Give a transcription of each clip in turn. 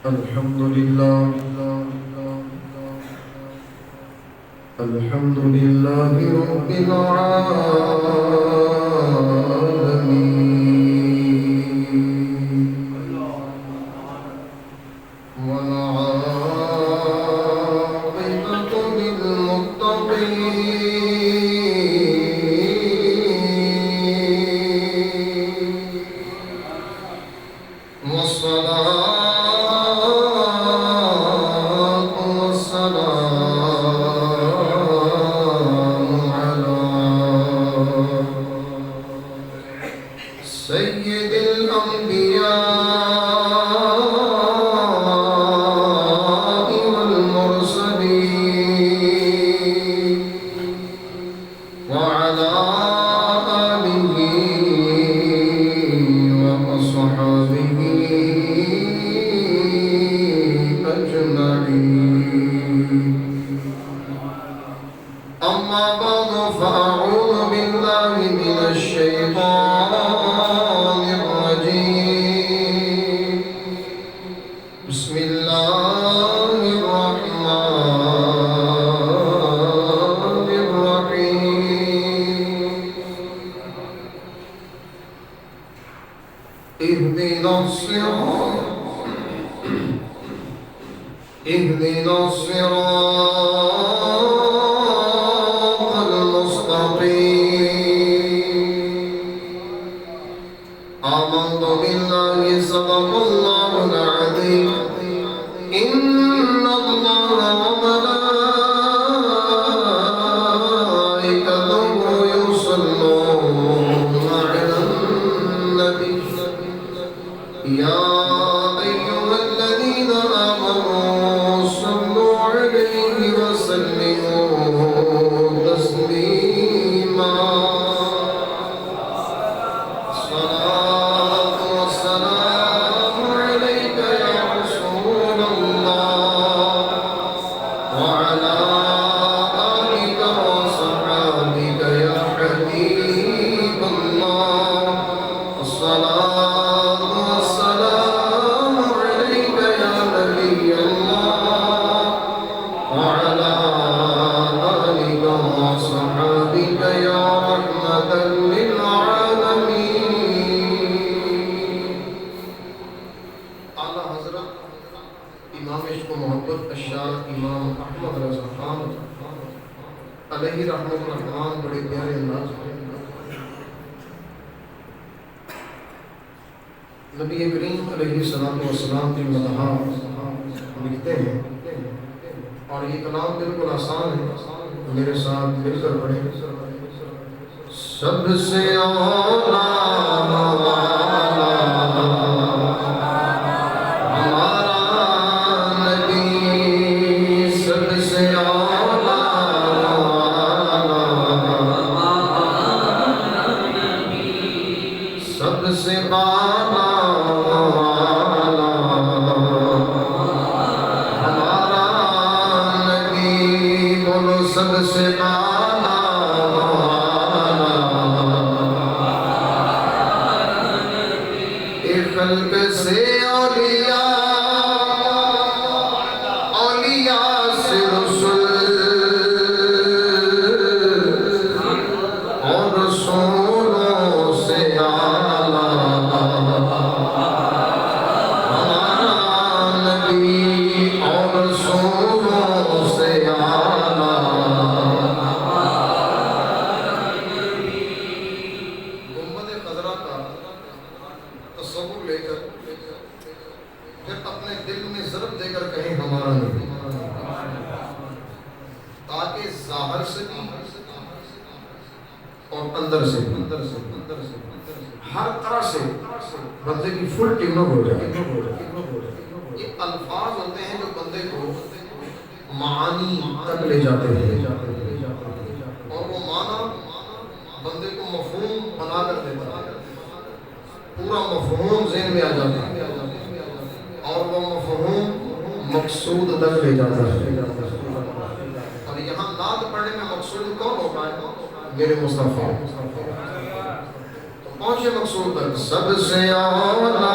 الحمد لله الحمد لله رب العالمين والعاقبة للمتقين والصلاة والسلام على سيد الأنبياء والمرسلين وعلى آله وأصحابه أجمعين. أما بعد فأعوذ بالله من الشيطان الرجيم. بسم الله الرحمن الرحيم. اهدنا الصراط المستقيم. آمنت بالله صدق الله العظيم. إن الله وملائكته يصلون على النبي يا أيها الذين آمنوا صلوا عليه وسلموا تسليما. الصلاة والسلام عليك يا رسول الله وعلى آلك وصحابك يا حبيب الله. الصلاة والسلام عليك يا نبي الله وعلى آلك وصحابك يا رحمة للعالمين. اعلیٰ حضرت امام عشق و محبت اشار امام احمد رضا خان علیہ رحمت الرحمن بڑے پیارے انداز میں نبی کریم علیہ السلام کی مدحہ لکھتے ہیں اور یہ کلام بالکل آسان ہے، میرے ساتھ مل کر پڑھیں. سب سے اولا ہمارا نبی، سب سے اولا سب سے بالا ہمارا نبی، بولو سب سے بالا ایک خلق سے اولیاء سے رسول اور رسولوں سے اعلیٰ ہمارا نبی اور رسولوں سے اعلیٰ. گنبد خضرا کا تصور لے کر پھر اپنے دل میں ضرب دے کر کہیں ہمارا نبی، تاکہ ظاہر سے بھی اور اندر سے ہر طرح سے بندے کی فل ٹیوننگ ہو جائے. یہ الفاظ ہوتے ہیں جو بندے کو معانی تک لے جاتے ہیں اور وہ معنی بندے کو مفہوم بنا کر دیتا ہے. پورا مفہوم ذہن میں آ جاتا ہے اور وہ مفہوم مقصود تک لے جاتا ہے. اور یہاں نعت پڑھنے میں مقصود کون ہوتا ہے؟ میرے مصطفیٰ. پہنچے مقصود تک. سب سے اولا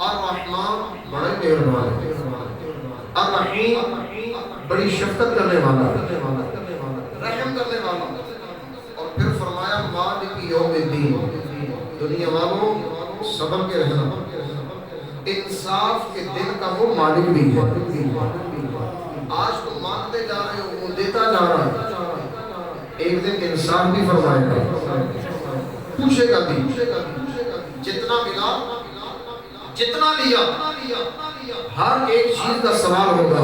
الرحمن بڑے مہربان ہے، الرحیم بڑی شفقت کرنے والا، رحم کرنے والا۔ اور پھر فرمایا مالک یوم الدین، دنیا والوں صبر کے رہنا، انصاف کے دن کا وہ مالک بھی ہے۔ آج تم مانتے جا رہے ہو، وہ دیتا جا رہا ہے، ایک دن انصاف بھی فرمائے گا، پوچھے گا بھی، جتنا ملا جتنا لیا، ہر ایک چیز کا سوال ہوگا۔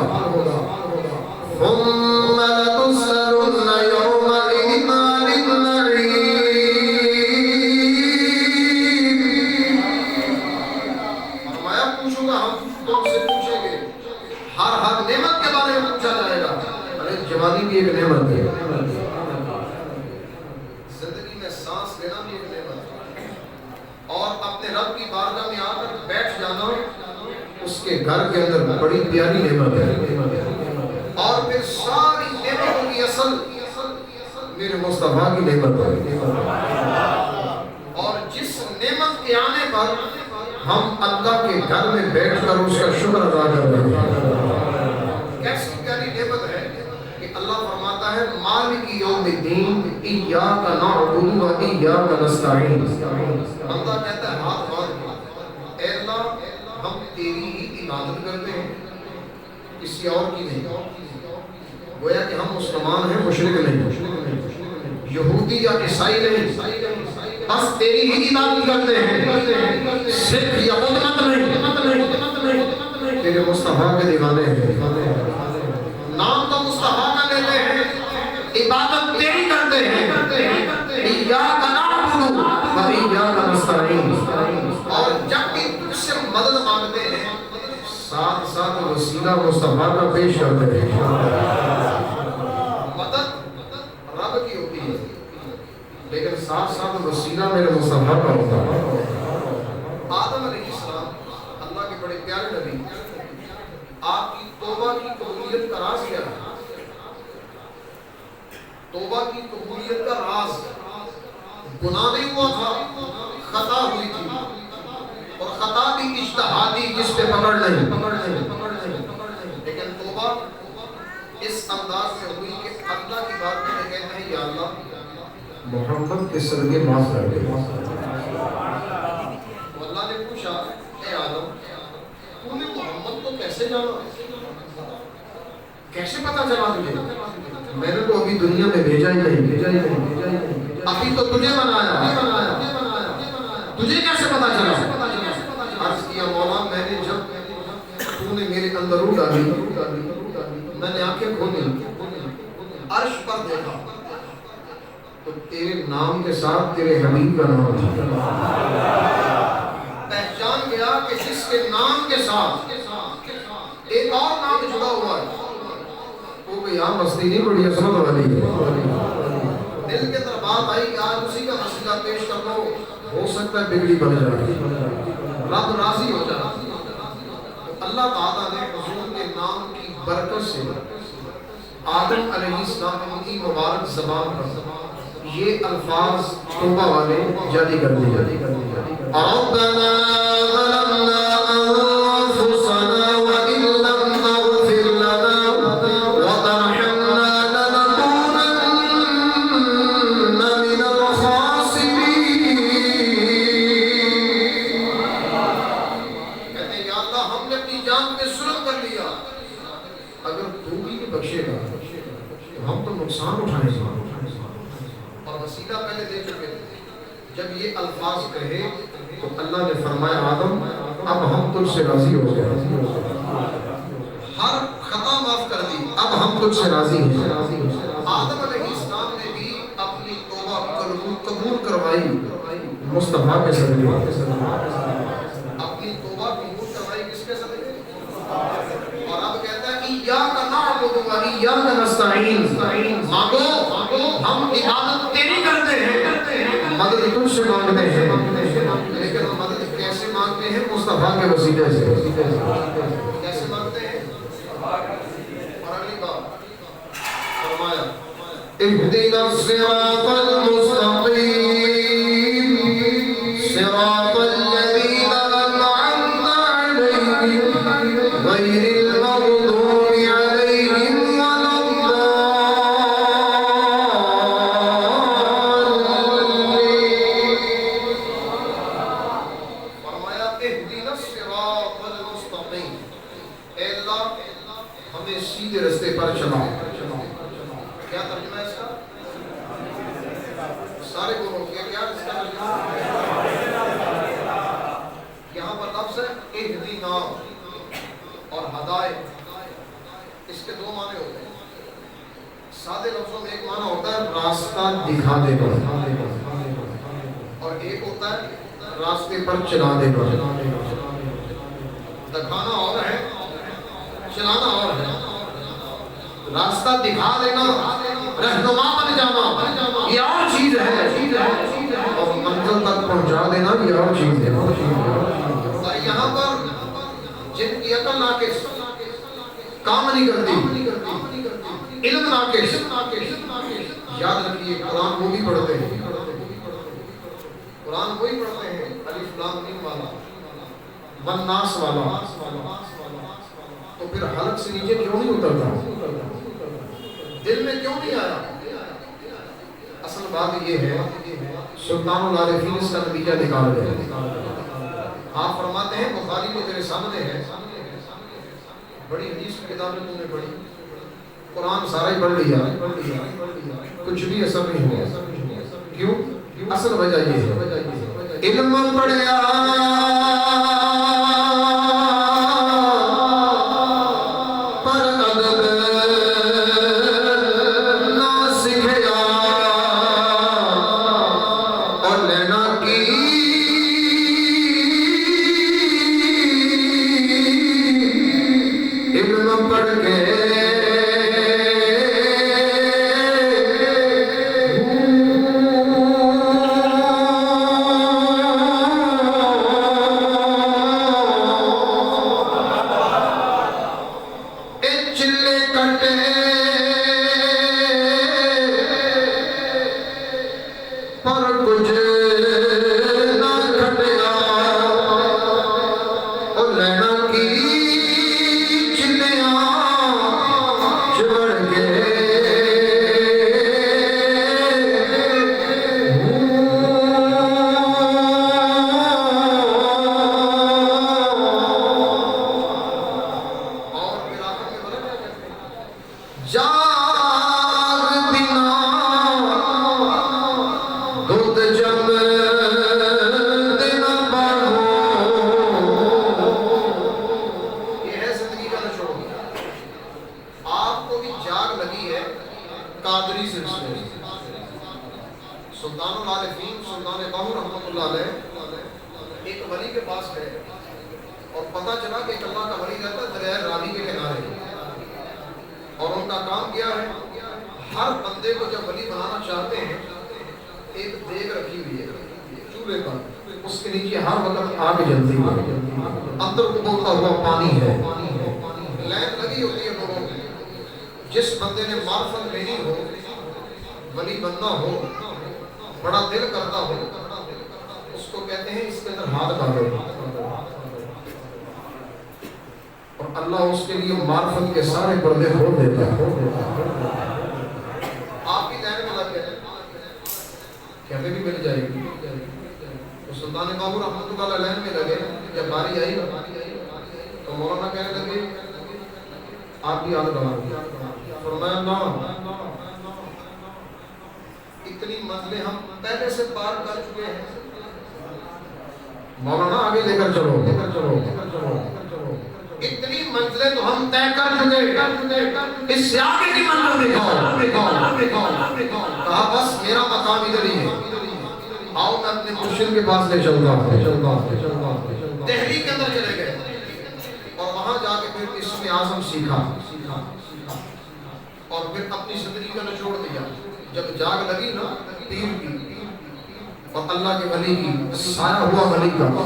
ثم لتسألن يومئذ عن النعيم، فرمایا پوچھوں گا، ہم تم سے پوچھیں گے، ہر نعمت کے بارے میں پوچھا جائے گا۔ ارے جوانی بھی ایک نعمت ہے، زندگی میں سانس لینا بھی ایک نعمت ہے، اور اپنے رب کی بارگاہ میں آ کر بیٹھ جانا اس کے گھر کے اندر بڑی پیاری نعمت ہے۔ اور پھر ساری نعمتوں کی اصل میرے مصطفیٰ کی نعمت ہے، اور جس نعمت کے آنے پر ہم اللہ کے گھر میں بیٹھ کر اس کا شکر ادا کر رہے ہیں، کیسی پیاری نعمت ہے کہ اللہ فرماتا ہے مالک یوم الدین ایاک نعبد و ایاک نستعین۔ بندہ کہتا ہے ہاتھ باندھ کے، اے اللہ ہم تیری ہی عبادت کرتے ہیں، کسی اور کی نہیں۔ گویا کہ ہم مسلمان ہیں، مشرک نہیں، یہودی یا عیسائی نہیں، بس تیری ہی عبادت کرتے ہیں، صرف یا مطلق نہیں، تیرے مصطفیٰ کے دیوانے ہیں، نام تو مصطفیٰ کا لیتے ہیں، عبادت تیری کرتے ہیں، ایاک نعبد و ایاک نستعین۔ اور جب بھی تجھ سے مدد مانگتے ہیں، ساتھ ساتھ وسیلہ مصطفیٰ کا پیش کرتے ہیں۔ مدد رب کی ہوتی ہے، لیکن ساتھ ساتھ وسیلہ میرے مصطفیٰ کا ہوتا ہے۔ آدم علیہ السلام اللہ کے بڑے پیارے نبی، آپ کی توبہ کی قبولیت کا راز کیا ہے؟ توبہ کی قبولیت کا راز گناہ نہیں ہوا تھا، خطا ہوئی تھی، اور خطا بھی اجتہادی جس پہ پکڑ نہیں، لیکن توبہ اس انداز میں ہوئی کہ اللہ کی بات میں کہتے ہیں یا اللہ محمد کے صدقے معاف کر دے۔ اللہ نے پوچھا اے آدم تو نے محمد کو کیسے جانا، کیسے پتا چلا تجھے؟ میں نے تو ابھی دنیا میں بھیجا ہی نہیں، ابھی تو تجھے بنایا، تجھے کیسے پتا چلا؟ عرض کیا مولا میں نے جب تو نے میرے اندر روح ڈالی، میں نے آنکھیں کھولی، عرش پر دیکھا تو تیرے نام کے ساتھ تیرے حبیب کا نام تھا۔ پہچان گیا کہ جس کے نام کے ساتھ ایک اور نام جڑا ہوا ہے، وہ کہ یہاں مستی نہیں بڑی عظمت والی ہے۔ دل کے اندر بات آئی کہ آج اسی کا مسئلہ پیش کر لو، ہو سکتا ہے بگڑی بن جائے، رب راضی ہو جائے۔ اللہ تعالیٰ نے حضور کے نام کی برکت سے آدم علیہ السلام کی مبارک زبان پر یہ الفاظ توبہ والے جاری کر دیے۔ ربنا ظلمنا انفسنا وان لم تغفر لنا وترحمنا لنكونن من الخاسرین۔ کہتے ہیں یا اللہ ہم نے اپنی جان پہ ظلم کر لیا، اگر تو بھی بخشے گا تو ہم تو نقصان اٹھائیں گے۔ اور وسیلہ پہلے دے چکے تھے، جب یہ الفاظ کہے تو اللہ نے فرمایا آدم اب ہم تجھ سے راضی ہو گئے، ہر خطا معاف کر دی، اب ہم تجھ سے راضی ہیں۔ آدم علیہ السلام نے بھی اپنی توبہ قبول کروائی مصطفیٰ کے صدقے، اپنی توبہ قبول کروائی کس کے صدقے؟ اور اب کہتا ہے ایاک نعبد و ایاک نستعین، مانگو ہم عبادت تیری کرتے ہیں، مدد تجھ سے مانگتے ہیں، لیکن ہم مدد کیسے مانگتے ہیں؟ مصطفیٰ کے وسیلے سے۔ کیسے مانگتے ہیں؟ اور اگلی بات فرمایا اهدنا الصراط المستقيم صراط الذين أنعمت نہیں، اے اللہ ہمیں سیدھے رستے پر چلا۔ کیا ترجمہ ہے اس کا؟ سارے بولو کیا اس کا ترجمہ؟ یہاں پر لفظ ہے اہدنا اور ہدایت، اس کے دو معنی ہوتے ہیں۔ سادے لفظوں میں ایک معنی ہوتا ہے راستہ دکھا دے گا، اور ایک ہوتا ہے راستے پر چلا دے گا۔ دکھانا اور ہے، چلانا اور ہے۔ راستہ دکھا دینا، رہنما بن جانا یہ اور چیز ہے، اور منزل تک پہنچا دینا یہ اور چیز ہے۔ اور یہاں پر جن کی عقل ناقص، کام نہیں کرتی، علم ناقص، یاد رکھیے قرآن وہ بھی پڑھتے ہیں، قرآن وہی پڑھتے ہیں الف لام میم والا، والناس والا، تو پھر حلق سے نیچے کیوں نہیں اترتا؟ دل میں کیوں نہیں آیا؟ اصل بات یہ ہے سلطان العارفین اس کا نتیجہ نکال گئے۔ آپ فرماتے ہیں بخاری میں تیرے سامنے ہے، بڑی حدیث کی کتابیں تم نے پڑھی، قرآن سارا ہی پڑھ لیا، کچھ بھی اثر نہیں ہوا۔ کیوں؟ اصل وجہ یہ ہے علم پڑھیا پر ادب نہ سکھیا، اور لینا کی علم پڑھ کے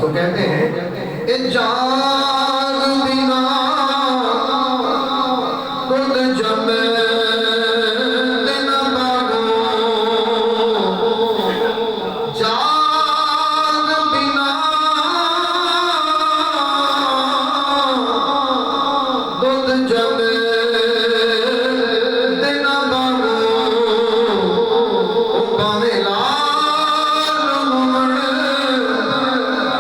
تو کہتے ہیں جاگ بنا خود جم دینا باغو، جاگ بنا خود جم دینا باغو، پانے لال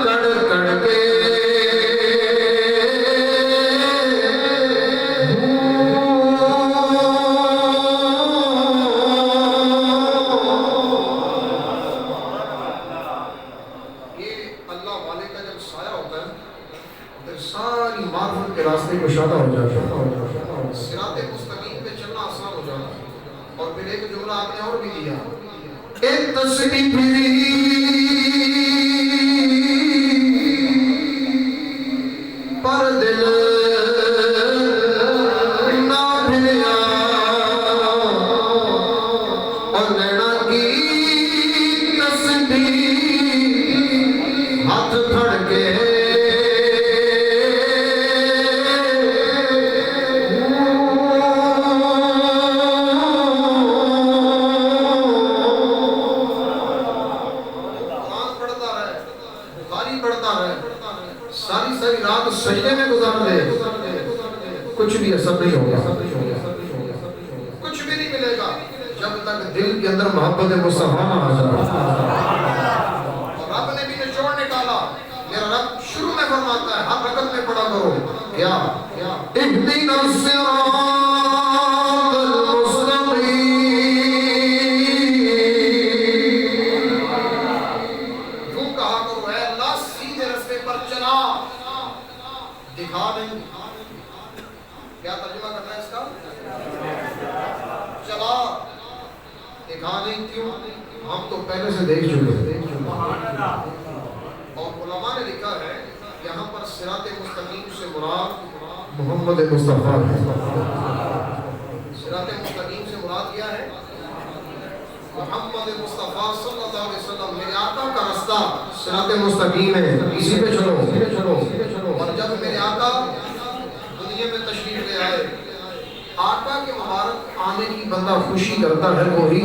کڑ کڑ کے ساری معرفت کے راستے کشادہ ہو جاتا ہے، صراط مستقیم پہ چلنا آسان ہو جاتا ہے۔ اور پھر ایک جملہ آپ نے اور بھی دیا، ایک تصریف پر دل نہ بھلیا اور نینا کی تسبیح ہاتھ پھڑ کے سجدے میں گزار دے، کچھ بھی اثر نہیں ہوگا، کچھ بھی نہیں ملے گا جب تک دل کے اندر محبت مصطفیٰ نہ آ جائے۔ اور رب نے بھی نچوڑ نکالا، میرا رب شروع میں فرماتا ہے ہر رکعت میں پڑھا کرو کیا اہدنا الصراط المستقیم، یوں کہا کرو اے اللہ سیدھے راستے پر چلا، دکھا نہیں۔ کیا ترجمہ کرنا ہے اس کا؟ چلا دکھا نہیں، کیوں؟ ہم تو پہلے سے دیکھ چکے ہیں۔ اور علماء نے لکھا ہے یہاں پر صراط مستقیم سے مراد محمد مصطفیٰ ہے۔ صراط مستقیم سے مراد کیا ہے؟ محمد مصطفیٰ صلی اللہ علیہ وسلم، میرے آقا کا راستہ صراط مستقیم ہے، اسی پہ چلو۔ اور جب میرے آقا دنیا میں تشریف لے آئے، آقا کے مبارک آنے کی بندہ خوشی کرتا ہے وہی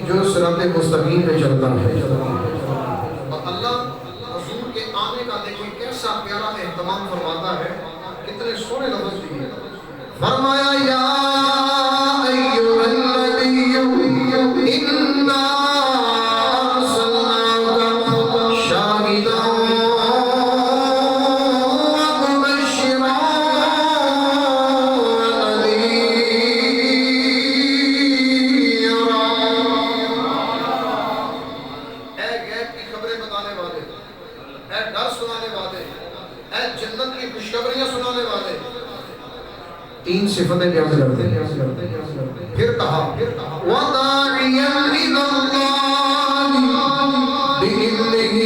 جو صراط مستقیم پہ چلتا ہے۔ اور اللہ حضور کے آنے کا دیکھیں کیسا پیارا اہتمام فرماتا ہے، کتنے سونے لفظ دیے، فرمایا یا ایھا النبی انا ارسلناک شاہدا ومبشرا ونذیرا۔ اے غیب کی خبریں بتانے والے، اے ڈر سنانے والے، اے جنت کی خوشخبریاں سنانے والے، تین صفتیں بیان کرتے ہیں۔ پھر کہا وَدَاعِيًا إِلَى اللَّهِ بِإِذْنِهِ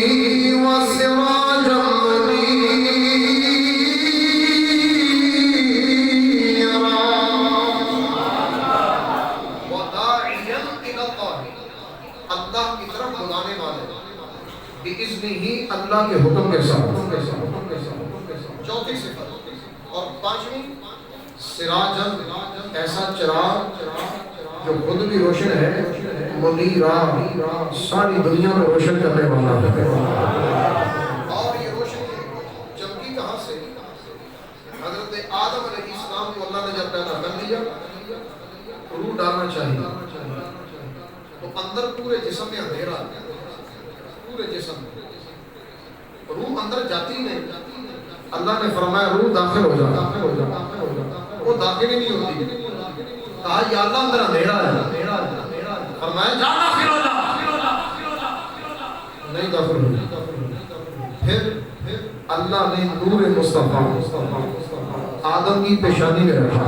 وَسِرَاجًا مُنِيرًا۔ وَدَاعِيًا إِلَى اللَّهِ، اللہ کی طرف بلانے والے، بِإِذْنِهِ اللہ کے حکم کے ساتھ، چوتھی صفت۔ اور پانچویں سراجن، ایسا چراغ جو خود بھی روشن ہے، منیرا، ساری دنیا میں روشن کرنے والا ہے۔ اور یہ روشنی چمکی کہاں سے؟ حضرت آدم علیہ السلام کو اللہ نے جب پیدا کر دیا، روح ڈالنا چاہیے تو اندر پورے جسم میں اندھیرا، پورے جسم میں روح اندر جاتی نہیں، اللہ نے فرمایا روح داخل ہو جا، وہ داخل ہی نہیں ہوتی، کہا یا اللہ اندر اندھیرا ہے، فرمایا جا داخل ہو جا، نہیں داخل ہوئی۔ پھر اللہ نے نور مصطفیٰ آدم کی پیشانی میں رکھا،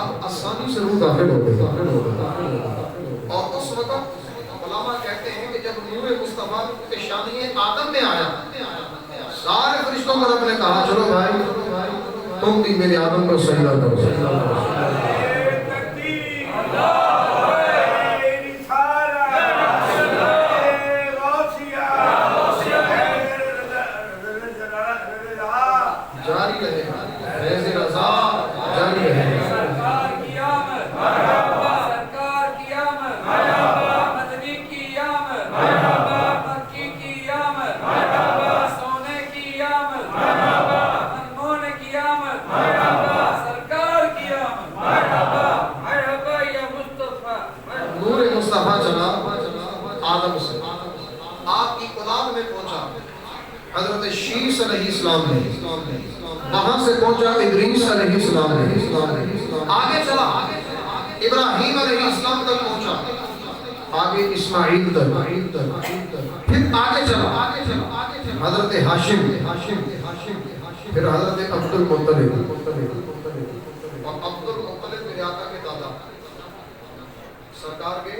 اب آسانی سے روح داخل ہو گئی۔ اور اس وقت علماء کہتے ہیں کہ جب نور مصطفیٰ پیشانی آدم میں آیا، سارے فرشتوں کو رب نے کہا چلو بھائی تم بھی میرے آدم کو سجدہ کرو۔ جاری رہے فیض رضا جاری رہے۔ آدم سے آپ کی اولاد میں پہنچا حضرت شیس علیہ السلام نے، وہاں سے پہنچا ادریس علیہ السلام نے، آگے چلا ابراہیم علیہ السلام تک پہنچا، آگے اسماعیل تک، پھر آگے چلا حضرت ہاشم، پھر حضرت عبد المطلب، اور عبد المطلب میرے آقا کے دادا، سرکار کے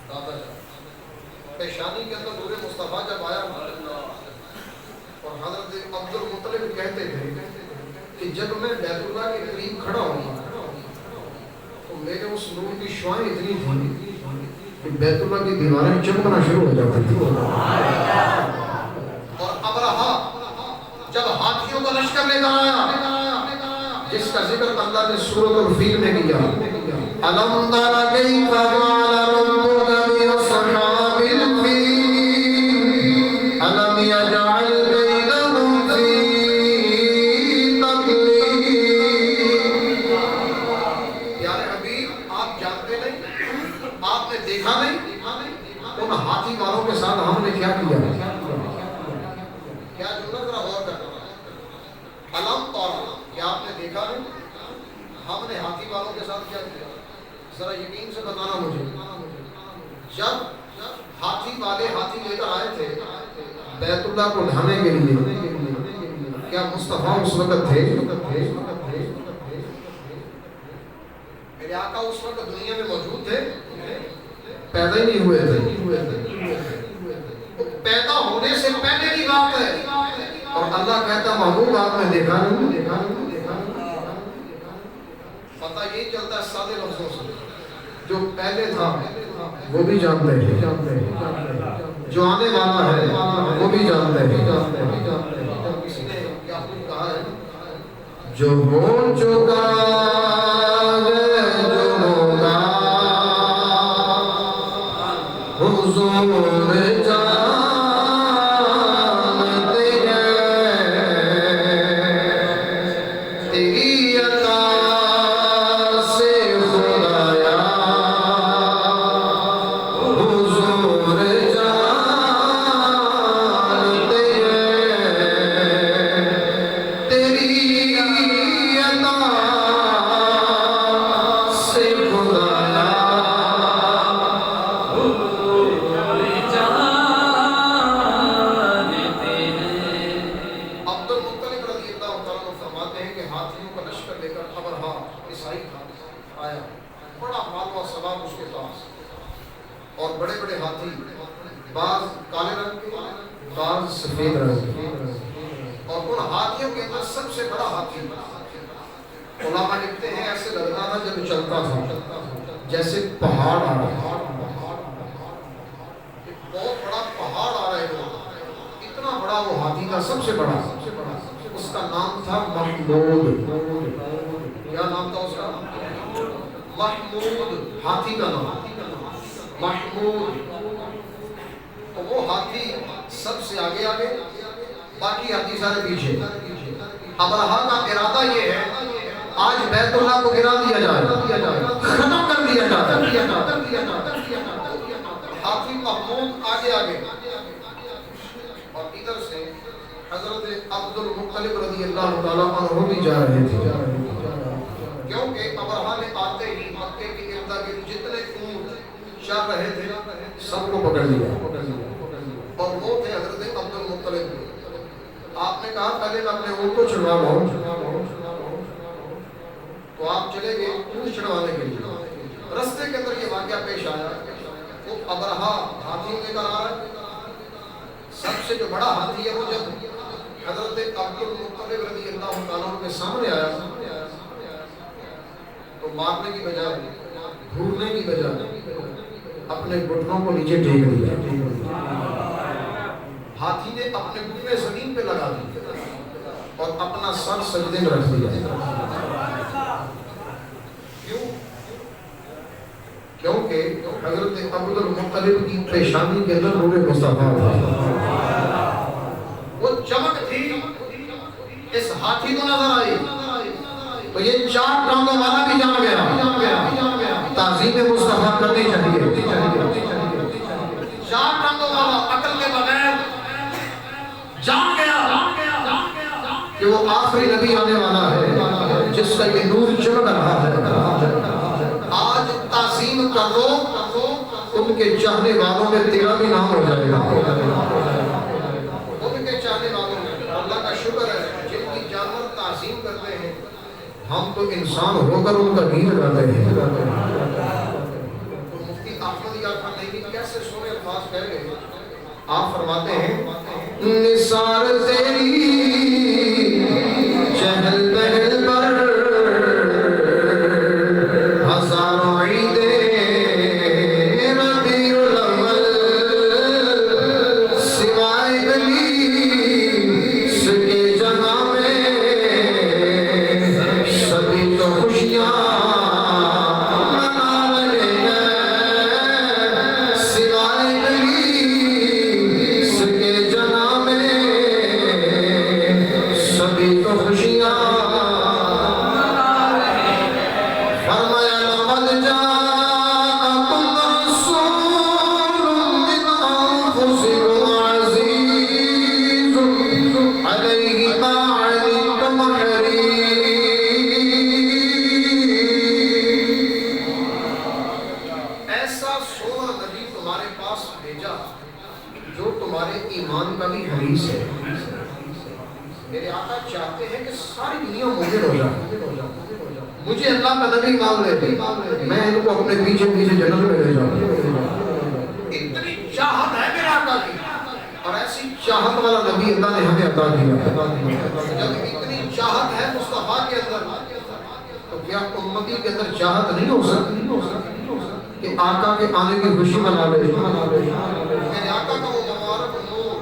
دادا جان، پیشانی کے اندر نور مصطفیٰ جب آیا، اور حضرت عبد المطلب کہتے تھے کہ جب میں بیت اللہ کے قریب کھڑا ہوں تو میرے اس نور کی شعائیں اتنی تھیں کہ بیت اللہ کی دیواریں چمکنا شروع ہو جاتی تھی۔ اور ابرہا جب ہاتھیوں کا لشکر لے کر آیا، جس کا ذکر اللہ نے سورۃ الفیل میں کیا، أَلَمْ تَرَ كَيْفَ فَعَلَ رَبُّكَ بِأَصْحَابِ الْفِيلِ أَلَمْ يَجْعَلْ كَيْدَهُمْ فِي تَضْلِيلٍ۔ پیارے حبیب، آپ جانتے نہیں، آپ نے دیکھا نہیں ان ہاتھی والوں کے ساتھ ہم نے کیا کیا؟ کیا جملہ ذرا غور کرنا، علم طور، کیا آپ نے دیکھا نہیں ہم نے ہاتھی والوں کے ساتھ کیا کیا؟ ذرا یقین سے بتانا مجھے، جب ہاتھی والے ہاتھی لے کر آئے تھے بیت اللہ کو ڈھانے کے لیے، کیا مصطفیٰ اس وقت تھے؟ میرے آقا اس وقت دنیا میں موجود تھے؟ پیدا ہی نہیں ہوئے تھے، پیدا ہونے سے پہلے کی بات ہے، اور اللہ کہتا محبوب آپ نے دیکھا نہیں۔ پتہ یہی چلتا ہے سادے لفظوں سے، جو پہلے تھا وہ بھی جانتے ہیں، جو آنے والا ہے وہ بھی جانتے ہیں۔ کسی نے کیا کہا ہے، جو ہو چکا جو ہوگا حضور جانتے ہیں، تیری عطا سے خدایا حضور جانتے ہیں، تیری عطا سے خدایا آیا، بڑا مال و سلام اس کے پاس، اور بڑے بڑے ہاتھی، بعض کالے رنگ کے، بعض سفید رنگ کے، اور ان ہاتھیوں کے اندر سب سے بڑا ہاتھی، علماء لکھتے ہیں ایسے لگتا تھا جب چلتا تھا جیسے پہاڑ آ رہا ہے، بہت بڑا پہاڑ آ رہا ہے، اتنا بڑا وہ ہاتھی کا سب سے بڑا، اس کا نام تھا محمود۔ کیا نام تھا اس کا؟ محمود، ہاتھی کا نام محمود۔ تو وہ ہاتھی سب سے آگے آگے، باقی ہاتھی سارے پیچھے۔ ابرہا کا ارادہ یہ ہے آج بیت اللہ کو گرا دیا جائے، ختم کر دیا جائے۔ ہاتھی محمود آگے آگے، اور ادھر سے حضرت عبد المطلب رضی اللہ تعالیٰ عنہ بھی جا رہے تھے، کیونکہ ابرہا نے آتے ہی مکے کے ارد گرد جتنے اونٹ چل رہے تھے سب کو پکڑ لیا، اور وہ تھے حضرت عبد المطلب۔ آپ نے کہا پہلے میں اپنے اونٹ کو چڑھوا لاؤں، تو آپ چلے گئے اونٹ چڑھوانے کے لیے۔ رستے کے اندر یہ واقعہ پیش آیا، وہ ابرہا ہاتھی لے کر آ رہا ہے، سب سے جو بڑا ہاتھی ہے وہ جب حضرت عبد المطلب رضی اللہ تعالیٰ عنہ کے سامنے آیا تو مارنے کی بجائے، گھورنے کی بجائے اپنے گھٹنوں کو نیچے ٹیک دیا، ہاتھی نے اپنے گھٹنے زمین پہ لگا دیے اور اپنا سر سجدے میں رکھ دیا۔ کیوں؟ کیونکہ حضرت عبد المطلب کی پیشانی کے اندر نور مصطفیٰ تھا، وہ چمک تھی، اس ہاتھی کو نظر آئی تو یہ چار ٹانگوں والا بھی جان گیا تعظیم مصطفیٰ کرنی چاہیے۔ چار ٹانگوں والا عقل کے بغیر جان گیا کہ وہ آخری نبی آنے والا ہے جس کا یہ نور چمک رہا ہے۔ آج تعظیم کر لو، ان کے چاہنے والوں میں تیرا بھی نام ہو جائے گا۔ جانور تعظیم کرتے ہیں، ہم تو انسان ہو کر ان کا دین لگاتے ہیں۔ تو مفتی احمد یار خان نئی کیسے سونے الفاظ کہہ گئے، آپ فرماتے ہیں نثار تیری چہل پہل پر ہزاروں عیدیں ربیع الاول، سوائے گلیس کے جہاں میں سبھی تو خوشیاں منا رہے ہیں، سوائے گلیس کے جہاں میں سبھی تو خوشیاں ایمان کا بھی حریص ہے۔ میرے آقا چاہتے ہیں کہ ساری دنیا مومن ہو جائے، مجھے اللہ کا نبی مان لے، میں ان کو اپنے پیچھے پیچھے جنت میں لے جاؤں۔ اتنی چاہت ہے میرے آقا کی، اور ایسی چاہت والا نبی اللہ نے ہمیں عطا کیا۔ جب اتنی چاہت ہے مصطفیٰ کے اندر، تو کیا امتی کے اندر چاہت نہیں ہو سکتی کہ آقا کے آنے کی خوشی منا لے؟ میرے آقا کا وہ مبارک نور،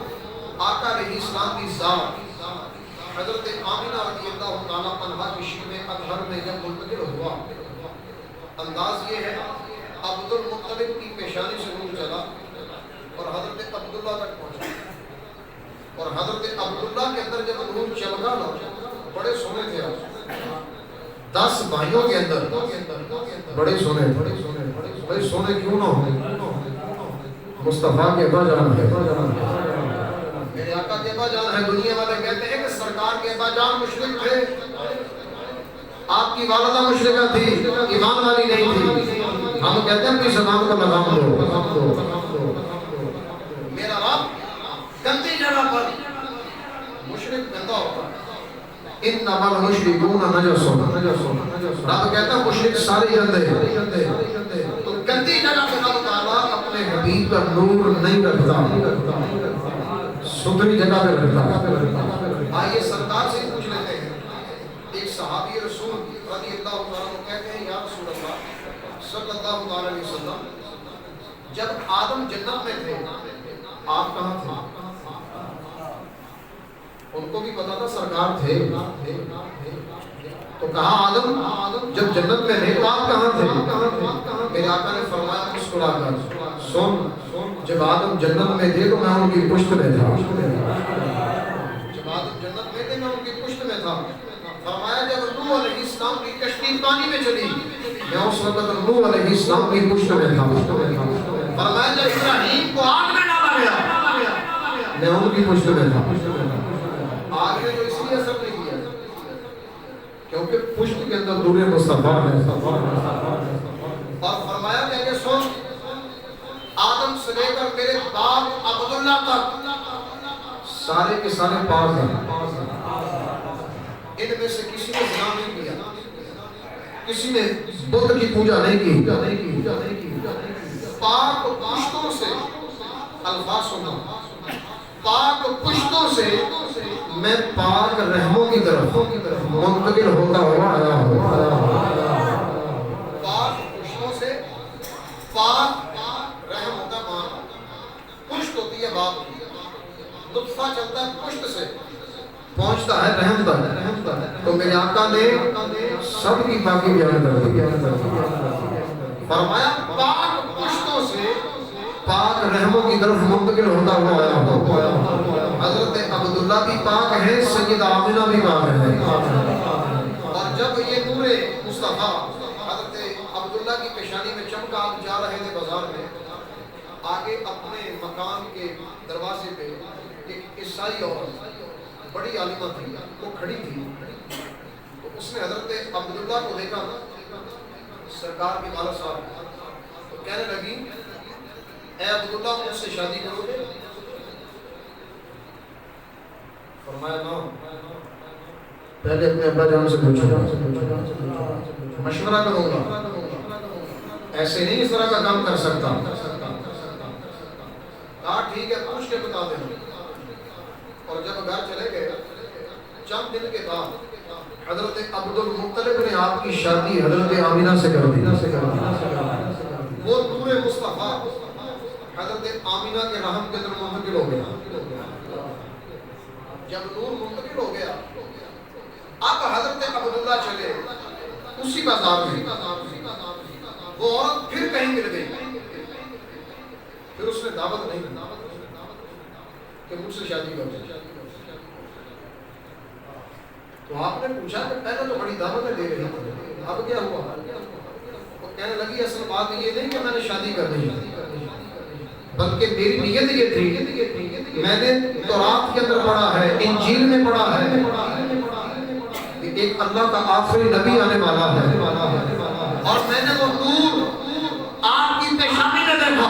آقا علیہ السلام کی ذات حضرت آمینہ رضی اللہ تعالیٰ عنہا کی شیب اطہر میں جب منتقل ہوا، انداز یہ ہے عبد المطلب کی پیشانی سے نور چلا اور حضرت عبداللہ تک پہنچا، اور حضرت عبداللہ کے اندر جب نور چمکا نا، بڑے سونے تھے آپ، 10 بھائیوں کے اندر بڑے سونے، بڑے سونے کیوں نہ ہوں؟ مصطفیٰ کے ابا جان ہے، میرے آقا کے ابا جان ہے۔ دنیا والے کہتے ہیں کہ سرکار کے ابا جان مشرک تھے، آپ کی والدہ مشرکہ تھی، ایمان والی نہیں تھی، ہم کہتے ہیں اپنی زبان کو لگام دو۔ میرا رب گندی جگہ پر مشرک گندا ہوتا ہے، انما المشرکون نجس، رب کہتا ہے مشرک سارے گندے ہیں، تو گندی جگہ پہ رب تعالیٰ اپنے حبیب کا نور نہیں رکھتا، ستھری جگہ پہ رکھتا۔ آئیے سرکار سے پوچھ لیتے ہیں، ایک صحابی رسول رضی اللہ عنہ کہتے ہیں یا رسول اللہ صلی اللہ علیہ وسلم، جب آدم جنت میں تھے آپ کہاں تھے؟ ان کو بھی پتا تھا سرکار تھے، تو کہا آدم جب جنت میں تھے تو آپ کہاں تھے؟ میرے آقا نے فرمایا مسکرا کر، سن جب آدم جنت میں تھے تو میں ان کی پشت میں تھا، جب آدم جنت میں تھے میں ان کی پشت میں تھا۔ فرمایا جب نوح علیہ السلام کی کشتی پانی میں چلی، میں اس وقت نوح علیہ السلام کی پشت میں تھا۔ فرمایا جب ابراہیم کو آگ میں ڈالا گیا، میں ان کی پشت میں تھا۔ آگ نے جو اس لیے اثر نہیں کیا کیونکہ پشت کے اندر نور مصطفیٰ ہے۔ اور فرمایا کہ سن آدم سے لے کر میرے باپ عبداللہ تک سارے کے سارے پاک ہیں، ان میں سے کسی نے زنا نہیں کیا، کسی نے بت کی پوجا نہیں کی، پاک پشتوں سے الفاظ سنا، پاک پشتوں سے میں پاک رحموں کی طرف منتقل ہوتا ہوا آیا ہوں۔ پاک پشتوں سے پاک رحم ہوتا ہے، ماں پشت ہوتی ہے باپ کی، نطفہ چلتا ہے پشت سے پہنچتا ہے رحم تک، تو میرے آقا نے سب کی پاکی بیان کر دی، فرمایا پاک پشتوں سے پاک رحموں کی طرف منتقل ہوتا ہوا آیا ہوں۔ حضرت عبداللہ بھی پاک ہے، سیدہ آمینہ بھی پاک ہے، اور جب یہ نور مصطفیٰ حضرت عبداللہ کی پیشانی میں چمکا، آپ جا رہے تھے بازار میں، آگے اپنے مکان کے دروازے پہ ایک عیسائی عورت بڑی عالمہ تھی، وہ کھڑی تھی، تو اس نے حضرت عبداللہ کو دیکھا، سرکار کی والا صاحب، تو کہنے لگی اے عبداللہ مجھ سے شادی کرو گے؟ فرمایا نہ، پہلے اپنے ابا جان سے پوچھوں گا، مشورہ کروں گا، ایسے نہیں اس طرح کا کام کر سکتا۔ کہا ٹھیک ہے پوچھ کے بتا دیں۔ اور جب گھر چلے گئے چند دن کے بعد حضرت عبد المطلب نے آپ کی شادی حضرت آمینہ سے کر دی۔ وہ نور مصطفیٰ حضرت آمینہ کے رحم کے اندر منتقل ہو گیا۔ جب نور منتقل ہو گیا اب حضرت عبداللہ چلے اسی بازار میں، وہ عورت پھر کہیں مل گئی، پھر اس نے دعوت نہیں کہ مجھ سے شادی کر دیں۔ تو آپ نے پوچھا کہ پہلے تو بڑی دعوتیں دے رہی تھی، اب کیا ہوا؟ وہ کہنے لگی اصل بات یہ نہیں کہ میں نے شادی کر دی، بلکہ میری نیت یہ تھی، میں نے تورات کے اندر پڑھا ہے، انجیل میں پڑھا ہے کہ ایک اللہ کا آخری نبی آنے والا ہے، اور میں نے وہ نور آپ کی پیشانی میں دیکھا،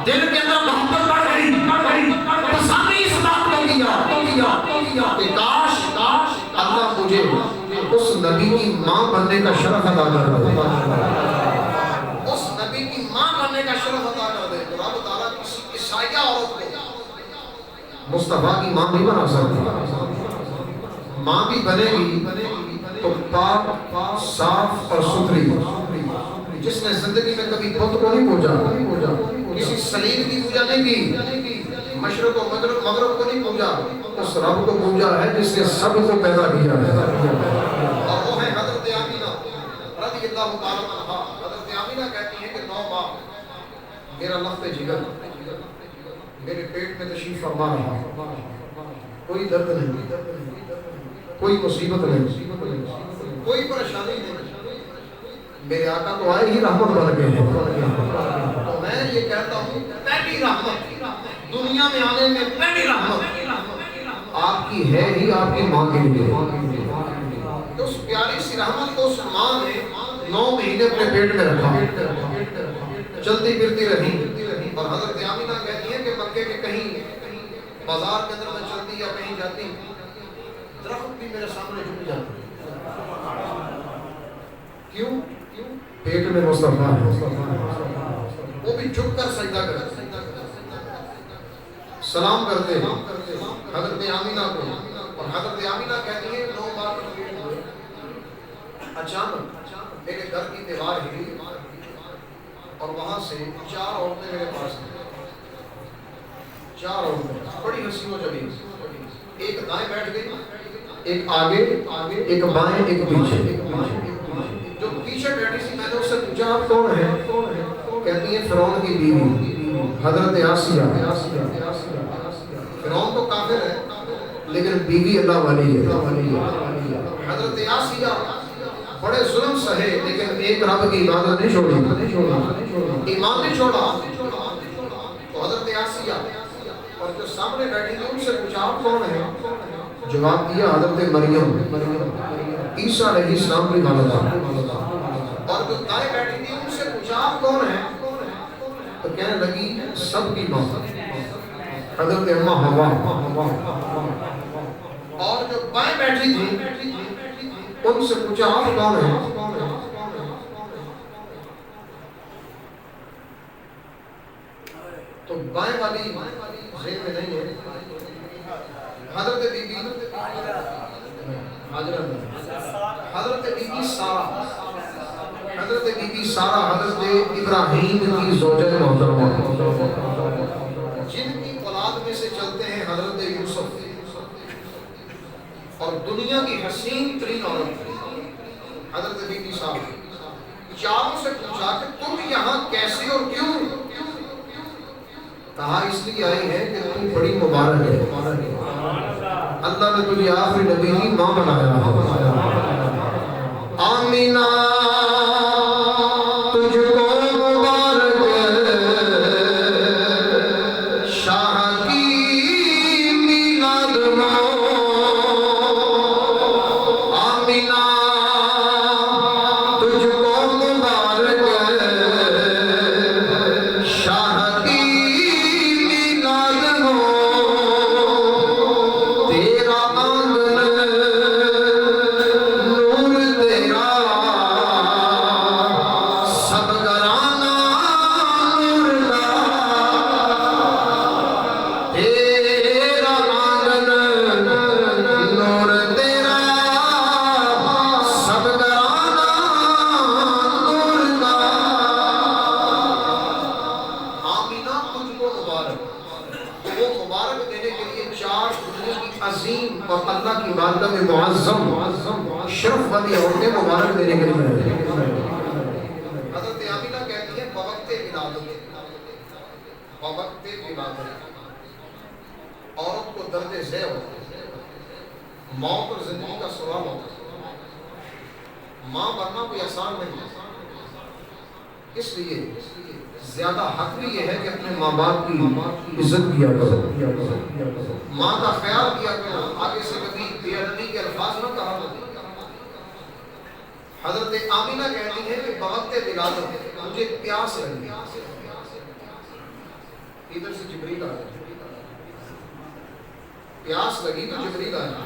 دل کے اندر محبت بڑھ گئی، پسانی اس بات کو کیا کہ کاش اللہ مجھے اس نبی کی ماں بننے کا شرف عطا کر دے، اس نبی کی ماں بننے کا شرف عطا کر دے۔ تو رب تعالیٰ کسی عیسائیہ عورت کو مصطفیٰ کی ماں نہیں بنا سکتا، ماں بھی بنے گی تو پاک صاف اور ستھری، جس نے زندگی میں کبھی بت کو نہیں پوجا، کسی صلیب کی پوجا نہیں کی، مشرق و مغرب کو نہیں پوجا، اس رب کو پوجا ہے جس نے سب کو پیدا کیا ہے، اور وہ ہے حضرت آمینہ رضی اللہ تعالیٰ عنہا۔ حضرت آمینہ کہتی ہیں کہ 9 ماہ میرا لفظ جگر میرے پیٹ میں تشریف فرما رہا، کوئی درد نہیں، کوئی مصیبت نہیں، کوئی پریشانی نہیں، میرے آقا تو آئے ہی رحمت بن گئے ہیں۔ تو میں یہ کہتا ہوں پہلی رحمت دنیا میں آنے میں پہلی رحمت آپ کی ہے ہی آپ کی ماں کے لیے۔ اس پیاری سی رحمت کو اس ماں نے 9 مہینے اپنے پیٹ میں رکھا، چلتی پھرتی رہی، اور حضرت آمینہ کہتی ہیں کہ مکے کے کہیں بازار کے اندر میں چلتی یا کہیں جاتی، درخت بھی میرے سامنے جھک جاتے، کیوں؟ پیٹ میں مصطفیٰ ہے، وہ بھی جھک کر سجدہ کرتے، سلام کرتے حضرت آمینہ کو، اور حضرت آمینہ کہتی ہیں 9 بار کمپلیٹ ہوئے، اچانک میرے گھر کی دیوار ہلی اور وہاں سے 4 عورتیں میرے پاس ہیں، 4 عورتیں بڑی حسین و جمیل، ایک دائیں بیٹھ گئی، ایک آگے، ایک بائیں، ایک پیچھے۔ جو پیچھے بیٹھی سی میں نے اس سے پوچھا آپ کون ہیں؟ کہتی ہیں فرعون کی بیوی حضرت آسیہ۔ فرعون تو کافر ہے لیکن بیوی اللہ والی ہے۔ حضرت آسیہ بڑے ظلم سہے لیکن ایک رب کی عبادت نہیں چھوڑی، ایمان نہیں چھوڑا۔ تو حضرت آسیہ اور جو سامنے بیٹھی تھی ان سے پوچھا آپ کون ہیں؟ جواب دیا حضرت مریم عیسیٰ علیہ السلام کی والدہ۔ اور جو دائیں بیٹھی تھی ان سے پوچھا آپ کون ہیں؟ تو کہنے لگی سب کی ماں حضرت اماں حوا۔ اور جو بائیں بیٹھی تھی ان سے پوچھا آپ کون ہیں؟ تو بائیں والی ذہن میں نہیں ہے، حضرت بی بی حضرت بی بی سارہ، حضرت بی بی سارہ حضرت ابراہیم کی زوجہ محترمہ، جن کی اولاد میں سے چلتے ہیں حضرت یوسف، اور دنیا کی حسین ترین عورت حضرت بی بی سارہ۔ چاروں سے پوچھا کہ تم یہاں کیسے اور کیوں؟ کہا اس لیے آئی ہے کہ تم بڑی مبارک ہے، اللہ نے تجھے آخری نبی کی ماں بنایا ہے۔ آمینہ تجھ کو مبارک شاہ کی میلاد ہو، آمینہ تجھ کو مبارک شاہ کی میلاد ہو، تیرا آنگن اور اللہ کی بارگاہ میں معظم شرف والی عورتیں مبارک دینے کے لیے حضرت آمینہ کہتی ہے بوقت ولادت عورت کو درد ذیل ہوتا ہے، موت اور زندگی کا سوال ہوتا ہے، ماں بننا کوئی آسان نہیں ہے، اس لیے زیادہ حق بھی یہ ہے کہ اپنے ماں باپ کی عزت کیا کرو، ماں کا خیال کیا کرو، آگے سے کبھی بے ادبی کے الفاظ نہ کہا کرو۔ حضرت آمینہ کہتی ہے کہ بوقت ولادت مجھے پیاس لگی، ادھر سے جبریل آیا، پیاس لگی تو جبریل آیا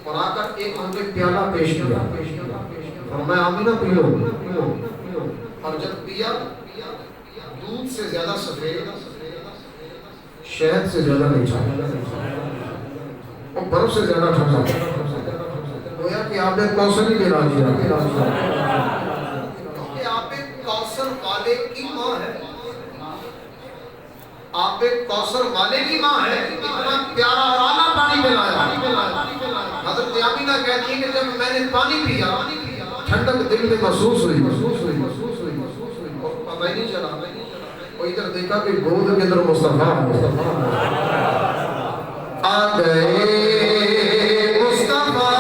اور آ کر ایک مجھے پیالہ پیش کیا، فرمایا آمینہ پی لو، اور جب پیا دودھ سے زیادہ سفید، شہد سے زیادہ میٹھا اور برف سے زیادہ ٹھنڈا، گویا کہ آپ نے کوثر ہی پلا دیا، کہ آپ ایک کوثر والے کی ماں ہے، آپ ایک کوثر والے کی ماں ہے، اتنا پیارا اور اعلیٰ پانی پلایا۔ حضرت آمینہ کہتی ہے کہ جب میں نے پانی پیا ٹھنڈک دل میں محسوس ہوئی، اور پتہ ہی نہیں چلا، اور ادھر دیکھا کہ گود کے اندر مصطفیٰ آ گئے، مصطفیٰ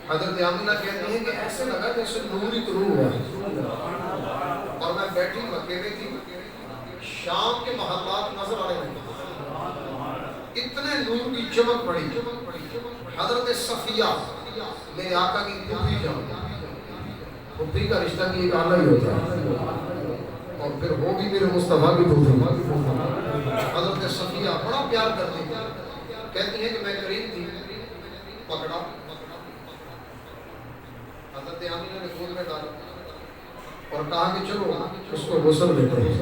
حضرت آمینہ کہتی ہیں کہ ایسے لگا جیسے نور ہی طلوع ہوا اور میں بیٹھی اکیلے تھی، شام کے محلات نظر آنے لگے، اتنے نور کی چمک پڑی۔ حضرت صفیہ میرے آقا کی پھوپھی جان، پھوپھی کا رشتہ بھی ایک آلہ ہی ہوتا ہے، اور پھر وہ بھی میرے مصطفیٰ کی پھوپھی۔ حضرت صفیہ بڑا پیار کرتی ہیں، کہتی ہیں کہ میں قریب تھی، پکڑا، حضرت آمینہ نے گود میں ڈالا اور کہا کہ چلو اس کو غسل دیتے ہیں۔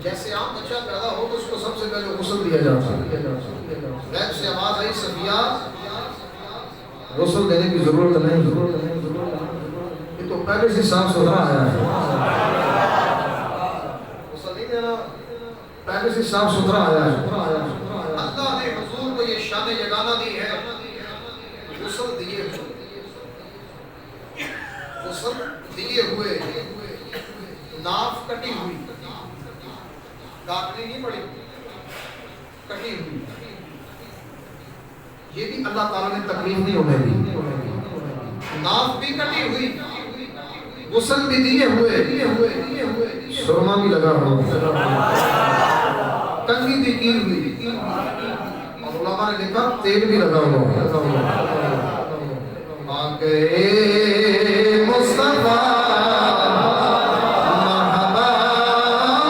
جیسے عام بچہ پیدا ہو تو اس کو سب سے پہلے غسل دیا جاتا ہے، غیب سے آواز آئی صفیہ غسل دینے کی ضرورت نہیں، یہ تو پہلے سے صاف ستھرا آیا ہے، غسل نہیں دینا، پہلے سے صاف ستھرا آیا ہے۔ اللہ نے حضور کو یہ شان یگانہ دی ہے، غسل دیے ہوئے ناف کٹی ہوئی، کاٹنی نہیں پڑی، کٹی ہوئی، یہ بھی اللہ تعالیٰ نے تکلیف نہیں ہونے دی، ناف بھی کٹی ہوئی، غسل بھی دیے ہوئے، سرما بھی لگا ہوا، کنگھی بھی کی ہوئی، اور علماء نے لکھا تیل بھی لگا ہوا۔ آ گئے مصطفیٰ مرحبا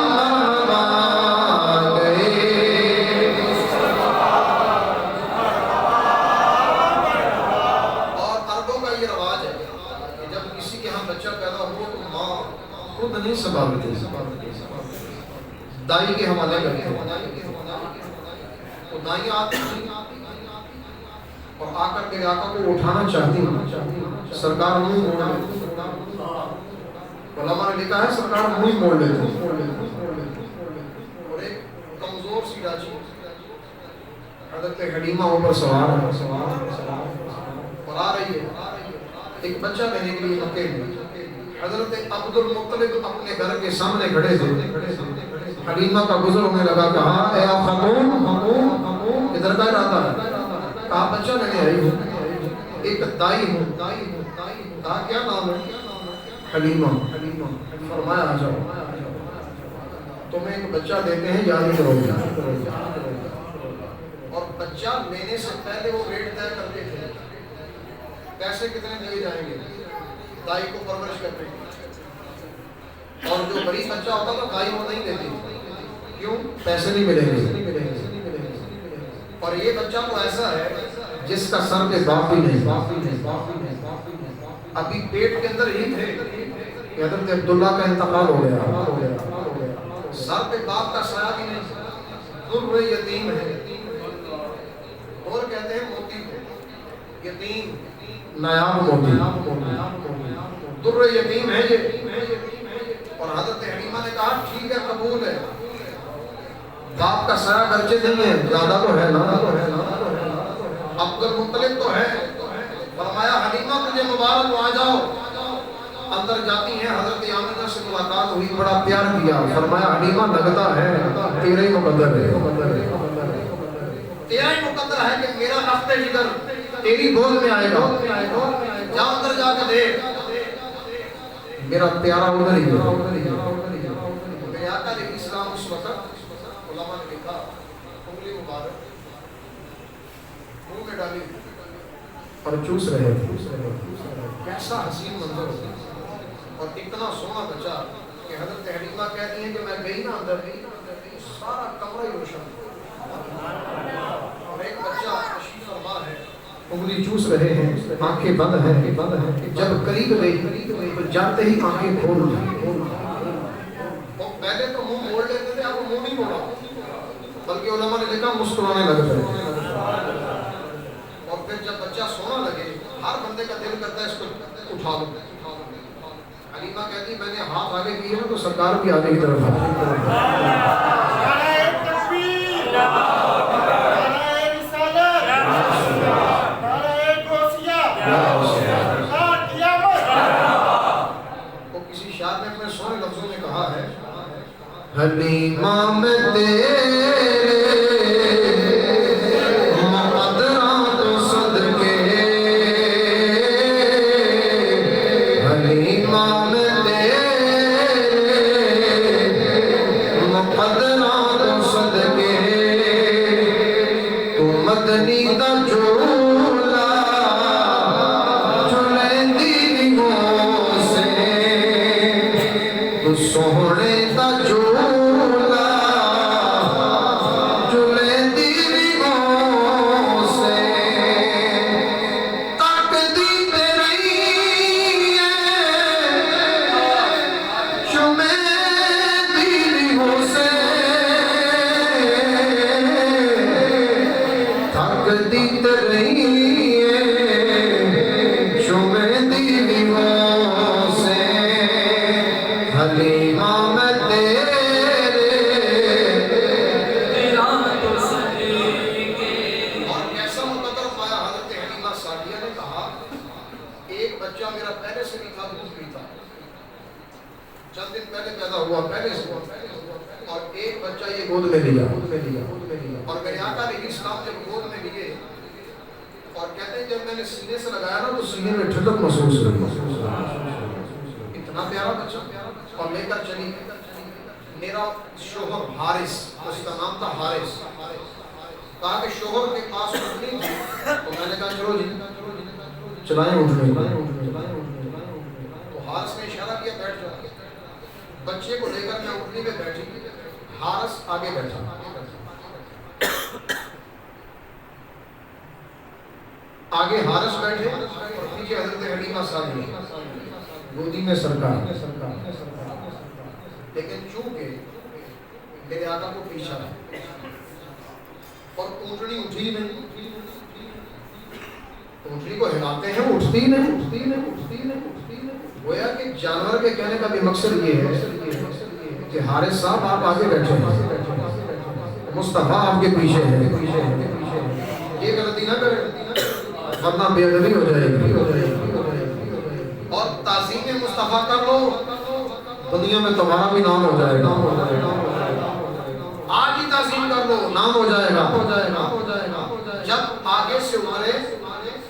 مرحبا، آ گئے اور عربوں کا یہ رواج ہے کہ جب کسی کے ہاں بچہ پیدا ہو تو ماں خود نہیں سنبھالتی، دائی کے حوالے کرتے ہیں، تو دائی آتی اور آ کر کے آقا کو اٹھانا چاہتی ہیں، سرکار منہ موڑ لیتے، علماء نے لکھا ہے سرکار منہ موڑ لیتے، اور ایک کمزور سی ڈاچی حضرت حلیمہ اوپر سوار ہے اور آ رہی ہے ایک بچہ لینے کے لیے مکے میں۔ حضرت عبد المطلب اپنے گھر کے سامنے کھڑے تھے، حلیمہ کا گزر ہونے لگا، کہا اے خاتون ادھر کا ارادہ ہے؟ کہا بچہ لینے آئی ہوں، ایک دائی ہوں۔ کہا کیا نام ہے؟ حلیمہ۔ فرمایا آ جاؤ، تمہیں ایک بچہ دیتے ہیں، یاد ہی کرو گے۔ اور بچہ لینے سے پہلے وہ ریٹ طے کرتے تھے، پیسے کتنے دیے جائیں گے دائی کو پرورش کرنے کی، اور جو غریب بچہ ہوتا تھا دائی وہ نہیں دیتی، کیوں؟ پیسے نہیں ملیں گے۔ اور یہ بچہ تو ایسا ہے جس کا سر کے باپ بھی نہیں، ابھی پیٹ کے اندر ہی تھے کہ حضرت عبداللہ کا انتقال ہو گیا، سر پہ باپ کا سایہ بھی نہیں، در یتیم ہے، اور کہتے ہیں موتی کو یتیم، نایاب موتی، در یتیم ہے یہ۔ اور حضرت حلیمہ نے کہا ٹھیک ہے قبول ہے، باپ کا سایہ گرچہ نہیں ہے، دادا تو ہے نا، عبد المطلب تو ہے۔ فرمایا حلیمہ تجھے مبارک، آ جاؤ۔ اندر جاتی ہیں، حضرت آمنہ سے ملاقات ہوئی، بڑا پیار کیا۔ فرمایا حلیمہ لگتا ہے تیرا ہی مقدر ہے، تیرا ہی مقدر ہے کہ میرا رفت جگر تیری گود میں آئے گا، جا اندر جا کے دیکھ، میرا پیارا ادھر ہی ہے۔ میرے آقا علیہ السلام اس وقت علماء نے لکھا انگلی مبارک منہ میں ڈالی اور چوس رہے تھے، کیسا حسین منظر ہوتا ہے، اور اتنا سونا بچہ کہ حضرت حلیمہ کہتی ہیں کہ میں گئی نا اندر، سارا کمرہ ہی روشن، اور ایک بچہ تشریف فرما ہے، انگلی چوس رہے ہیں، آنکھیں بند ہیں، جب قریب گئی تو جاتے ہی آنکھیں کھول دی، پہلے تو منہ موڑ لیتے تھے، اب منہ نہیں موڑا، بلکہ علماء نے لکھا مسکرانے لگتے ہیں۔ اور پھر جب بچہ سونا لگے، ہر بندے کا دل کرتا ہے اس کو اٹھا لوں۔ حلیمہ کہتی میں نے ہاتھ آگے کیے نا تو سرکار بھی آگے کی طرف آئی۔ وہ کسی شاعر نے اپنے سونے لفظوں میں کہا ہے حلیمہ میں تیرے مقدرات و صدقے ایک بچہ میرا پہلے سے بھی تھا، دودھ بھی تھا، چند دن پہلے پیدا ہوا، پہلے سے، اور ایک بچہ یہ گود میں لیا، اور میرے آقا علیہ السلام جب گود میں لیے اور کہتے ہیں جب میں نے سینے سے لگایا نا تو سینے میں ٹھنڈک محسوس ہوئی، اتنا پیارا بچہ، اور لے کر چلی میرا شوہر حارث، اس کا نام تھا حارث، کہا کہ شوہر کے پاس اٹھنی تھی، تو میں نے کہا چلو جی چلائیں اٹھنے، تو حارث نے اشارہ کیا بیٹھ جاؤ، بچے کو لے کر میں اٹھنی پہ بیٹھی، حارث آگے بیٹھا، آگے حارث بیٹھے اور پیچھے حضرت حلیمہ سعدیہ گودی میں سرکار، لیکن چونکہ میرے آقا کو پیچھا ہے اور اونٹنی اٹھی نہیں، اونٹنی کو ہلاتے ہیں اٹھتی نہیں، گویا کہ جانور کے کہنے کا بھی مقصد یہ ہے کہ حارث صاحب آپ آگے بیٹھے ہیں، مصطفیٰ آپ کے پیچھے ہے، یہ غلطی نہ کریں ورنہ بے ادبی ہو جائے گی، اور تعظیم مصطفیٰ کر لو دنیا میں تمہارا بھی نام ہو جائے گا، آج ہی تعظیم کر لو نام ہو جائے گا، جب آگے سے اترے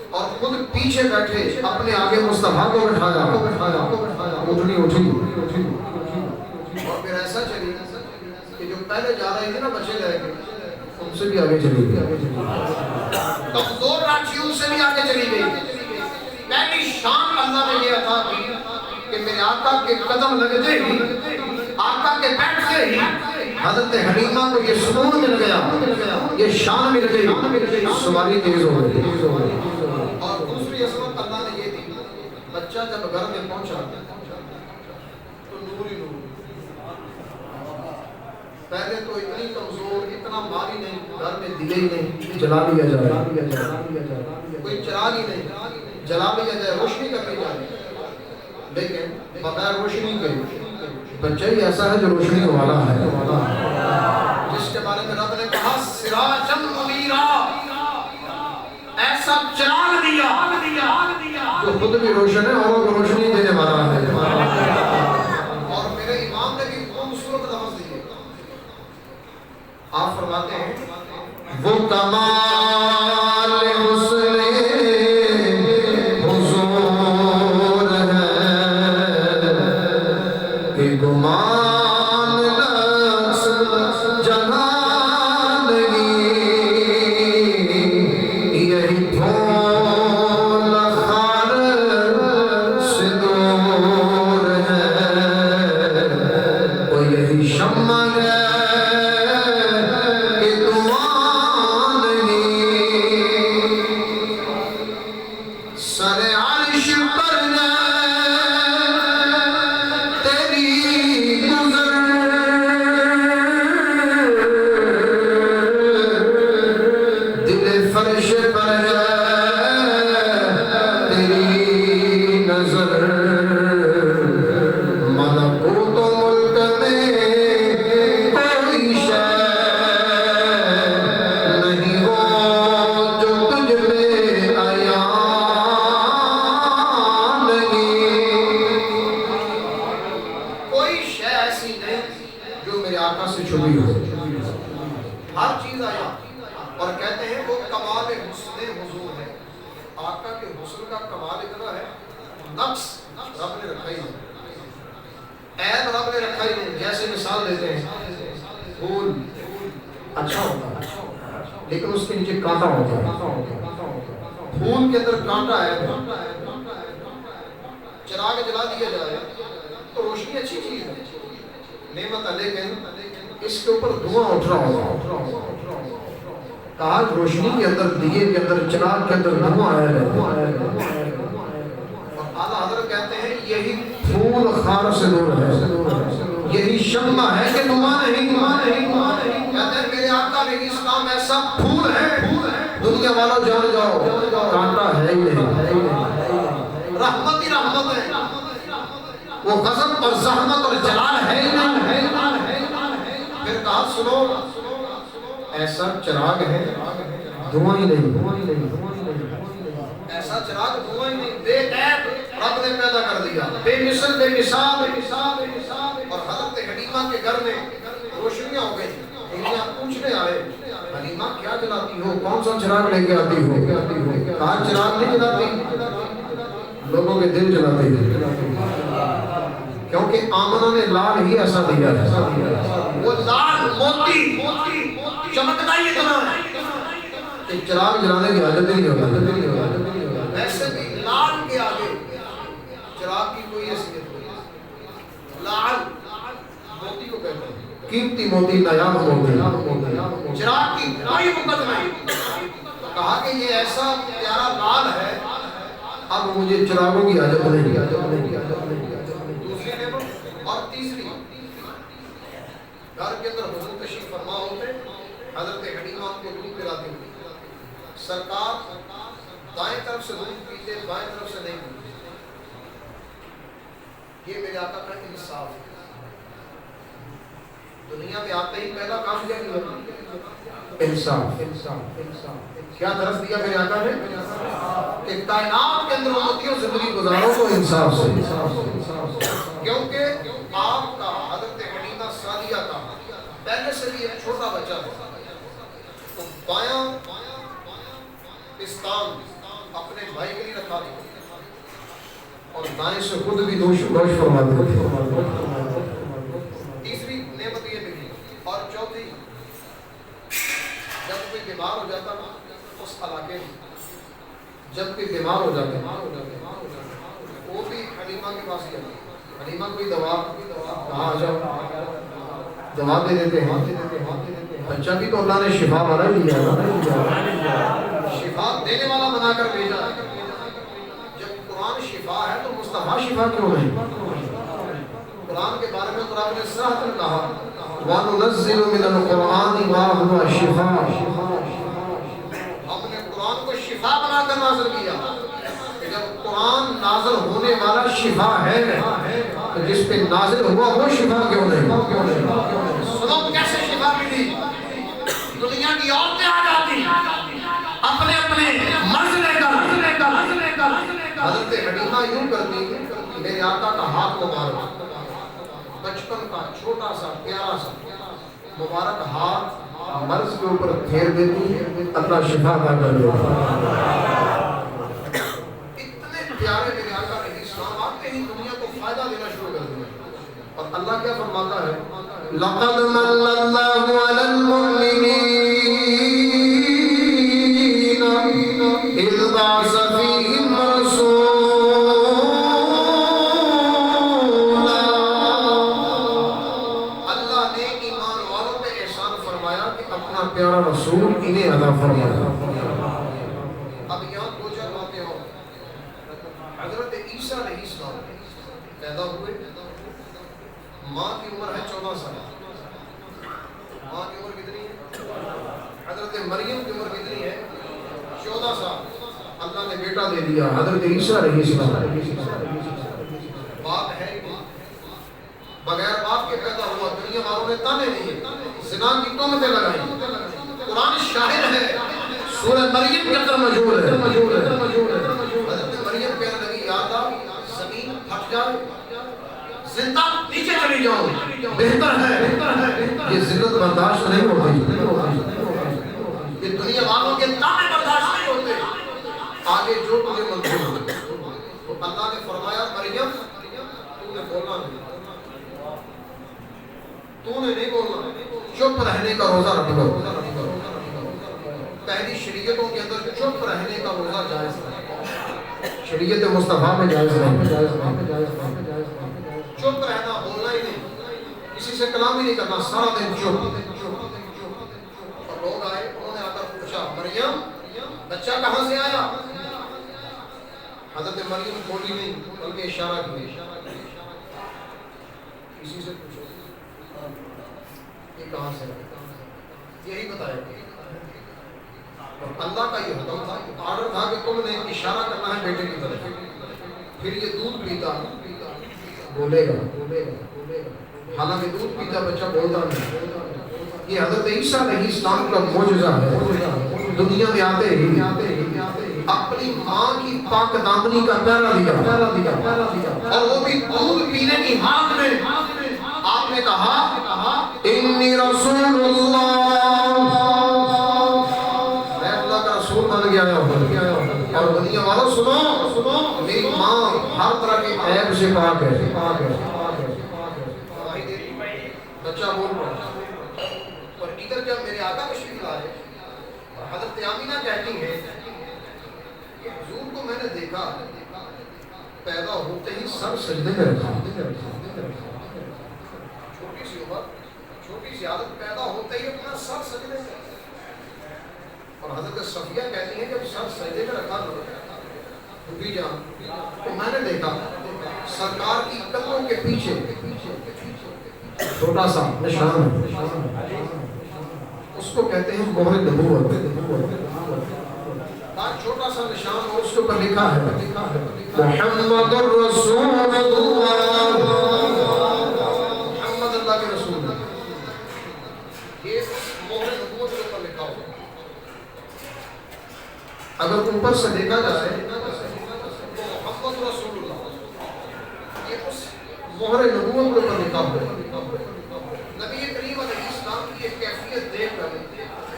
اور خود پیچھے بیٹھے اپنے آگے مصطفیٰ کو بٹھایا، اٹھنی اٹھی، اور پھر ایسا چلی کہ جو پہلے جا رہے تھے نا بچے رہ گئے ان سے بھی آگے چلی گئی، کمزور راچیوں سے بھی آگے چلی گئی، پہلی شان اللہ نے یہ عطا کی کہ میرے آقا کے قدم لگتے ہی، آقا کے بیٹھتے ہی حضرت حلیمہ کو یہ سکون مل گیا، یہ شان مل گئی، سواری تیز ہو گئی، اور دوسری عظمت اللہ نے یہ دی، بچہ جب گھر میں پہنچا تو نور ہی نور، پہلے تو اتنی کمزور اتنا ماری نہیں، گھر میں دیے ہی نہیں، جلا لیا جائے، کوئی چراغ ہی نہیں، جلا لیا جائے، روشنی کرنی جائے، لیکن بغیر روشنی کے بچہ ہی ایسا ہے جو روشنی والا ہے، جس کے بارے میں رب نے کہا سراجم منیرا، ایسا چراغ دیا جو خود بھی روشن ہے اور روشنی دینے والا ہے، اور میرے امام نے بھی خوبصورت لفظ دیے، آپ فرماتے ہیں وہ کمال حسن حضور ہے کہ گمان نفس جہاں نہیں، یہی پھول خار سے دور ہے، وہ یہی شمع ہے اچھا ہوتا ہے لیکن اس کے نیچے کانٹا ہوتا ہے، پھول کے اندر کانٹا ہے، چراغ جلا دیا جائے تو روشنی اچھی چیز ہے، نعمت ہے، لیکن اس کے اوپر دھواں اٹھ رہا ہوگا، کہا روشنی کے اندر، دیے کے اندر، چراغ کے اندر دھواں آیا ہے، اور اعلیٰ حضرت کہتے ہیں یہی پھول خار سے دور ہے، یہی شمع ہے کہ دھواں نہیں، کہتے ہیں میرے آقا علیہ السلام ایسا پھول ہے، دنیا والوں جان جاؤ کانٹا ہے ہی نہیں، رحمت ہی رحمت ہے، وہ غضب اور زحمت اور جلال ہے ہی نہیں، پھر کہا سنو ایسا چراغ ہے دھواں ہی نہیں، ایسا ایسا چراغ دھواں ہی نہیں، بے عیب رب نے پیدا کر دیا، بے مثل بے مثال، اور حضرت حلیمہ کے گھر میں روشنیاں ہو گئی۔ پوچھنے آئے حلیمہ کیا جلاتی ہو، کون سا چراغ لے کے آتی ہو؟ کہا چراغ نہیں جلاتی، لوگوں کے دل جلاتے ہیں، کیونکہ آمنہ نے لال ہی ایسا دیا ہے، وہ لال موتی چمکتا ہی اتنا ہے کہ چراغ جلانے کی حاجت نہیں ہوتا۔ ویسے بھی لال کے آگے چراغ کی کوئی حیثیت نہیں، لال موتی کو کہتے ہیں، قیمتی موتی، نایاب موتی، چراغ کی کوئی مقدر نہیں۔ کہا کہ یہ ایسا پیارا لال ہے، اب مجھے چراغوں کی حاجت نہیں۔ دوسری نعمت اور تیسری، گھر کے اندر حضور تشریف فرما ہوتے، حضرت حلیمہ کو دودھ پلاتی ہوئی، سرکار دائیں طرف سے دودھ پیتے، بائیں طرف سے نہیں پیتے۔ یہ میرے آقا کا انصاف ہے۔ دنیا میں آتے ہی پہلا کام کیا کیا؟ انصاف۔ کیا درس دیا میرے آقا نے کہ کائنات کے اندر امتیوں زندگی گزارو تو انصاف سے، کیونکہ آپ کا حضرت حلیمہ سعدیہ کا پہلے سے بھی ایک چھوٹا بچہ تھا، تو بایاں پستان اپنے بھائی کے لیے رکھا دیا اور دائیں سے خود بھی نوش فرماتے تھے۔ تیسری نعمت یہ ملی، اور چوتھی، جب کوئی بیمار ہو جاتا نا اس علاقے میں، جب کوئی بیمار ہو جاتا وہ بھی حلیمہ کے پاس ہی آتا، حلیمہ کوئی دوا کہاں آ جاؤ، دوا دے دیتے ہیں، بچہ بھی تو اللہ نے شفا والا لیا ہے، شفا دینے والا بنا کر بھیجا ہے۔ جب قرآن شفا ہے تو مصطفیٰ شفا کیوں نہیں؟ قرآن کے بارے میں قرآن نے صراحتاً کہا وَنُنَزِّلُ مِنَ الْقُرْآنِ مَا هُوَ شِفَاءٌ، ہم نے قرآن کو شفا بنا کر نازل کیا کہ جب قرآن نازل ہونے والا شفا ہے تو جس پہ نازل ہوا وہ شفا کیوں نہیں؟ سنو کیسے شفا ملی؟ دنیا کی عورتیں آ جاتی اپنے اپنے مرض لے کر، حضرت حلیمہ یوں کرتی میرے آقا کا ہاتھ مبارک، بچپن کا چھوٹا سا پیارا سا مبارک ہاتھ مرض کے اوپر پھیر دیتی، اللہ شفا عطا کر دیتا۔ اتنے پیارے میرے آقا علیہ السلام آتے ہی دنیا کو فائدہ دینا شروع کر دیا، اور اللہ کیا فرماتا ہے لَقَدْ مَنَّ اللَّهُ عَلَى الْمُؤْمِنِينَ إِذْ بَعَثَ فِيهِمْ رَسُولًا، اللہ نے ایمان والوں پہ احسان فرمایا کہ اپنا پیارا رسول انہیں عطا فرمایا۔ اب یہاں دو چار باتیں ہو، حضرت عیسیٰ علیہ السلام پیدا ہوئے، ماں کی عمر ہے 14 سال، ماں کی عمر کتنی ہے؟ حضرت مریم کی عمر کتنی ہے؟ 14 سال۔ اللہ نے بیٹا دے دیا حضرت عیسیٰ علیہ السلام، باپ ہے ہی نہیں، بغیر باپ کے پیدا ہوا، دنیا والوں نے تانے دیے، زنا کی تہمتیں لگائیں، قرآن شاہد ہے، سورہ مریم کے اندر موجود ہے، حضرت مریم کہنے لگی یا اللہ زمین پھٹ جائے، زندہ نیچے چلی جاؤ، بہتر ہے، یہ ذلت برداشت نہیں ہوتی، یہ دنیا والوں کے تانے برداشت نہیں ہوتے، آگے جو تجھے منظور ہو۔ تو اللہ نے فرمایا مریم تو نے بولنا نہیں، تو نے نہیں بولنا، چپ رہنے کا روزہ رکھ لو۔ پہلی شریعتوں کے اندر چپ رہنے کا روزہ جائز ہے، شریعت مصطفیٰ میں جائز نہیں، چپ رہنا، بولنا ہی نہیں، کسی سے کلام ہی نہیں کرنا، سارا دن چپ۔ اور لوگ آئے، انہوں نے آ کر پوچھا مریم بچہ کہاں سے آیا؟ حضرت مریم بولی نہیں بلکہ اشارہ کیا، کسی سے پوچھو یہ کہاں سے آیا، یہی بتایا۔ اور اللہ کا یہ حکم تھا، آرڈر تھا کہ تم نے اشارہ کرنا ہے بیٹے کی طرف، پھر یہ دودھ پیتا بولے گا، حالانکہ دودھ پیتا بچہ بولتا نہیں۔ یہ حضرت عیسیٰ علیہ السلام کا معجزہ ہے، دنیا میں آتے ہی اپنی ماں کی پاک دامنی کا پہرا دیا، اور وہ بھی دودھ پینے کی حالت میں آپ نے کہا انی رسول اللہ، میں اللہ کا رسول بن گیا ہوں، اور دنیا والوں سنو، میری ماں ہر طرح کے عیب سے پاک ہے۔ بچہ بول رہا ہے، اور ادھر جب میرے آقا تشریف لائے، حضرت آمینہ کہتی ہے کہ حضور کو میں نے دیکھا پیدا ہوتے ہی سر سجدے میں رکھا، چھوٹی سی عمر، چھوٹی سی عادت، پیدا ہوتے ہی اپنا سر سجدے میں، اور حضرت صفیہ کہتی ہیں جب سر سجدے میں رکھا بھوپی جان تو میں نے دیکھا سرکار کی کندھوں کے پیچھے چھوٹا سا نشان، اس کو کہتے ہیں مہر نبوت، چھوٹا سا نشان، اور اس کے اوپر لکھا ہے محمد الرسول اللہ، محمد اللہ کے رسول، یہ مہر نبوت کے اوپر لکھا ہوا۔ اگر اوپر سے دیکھا جائے تو محمد رسول اللہ یہ اس مہر نبوت کے اوپر لکھا ہوا ہے۔ نبی کریم علیہ السلام کی ایک کیفیت دیکھ کر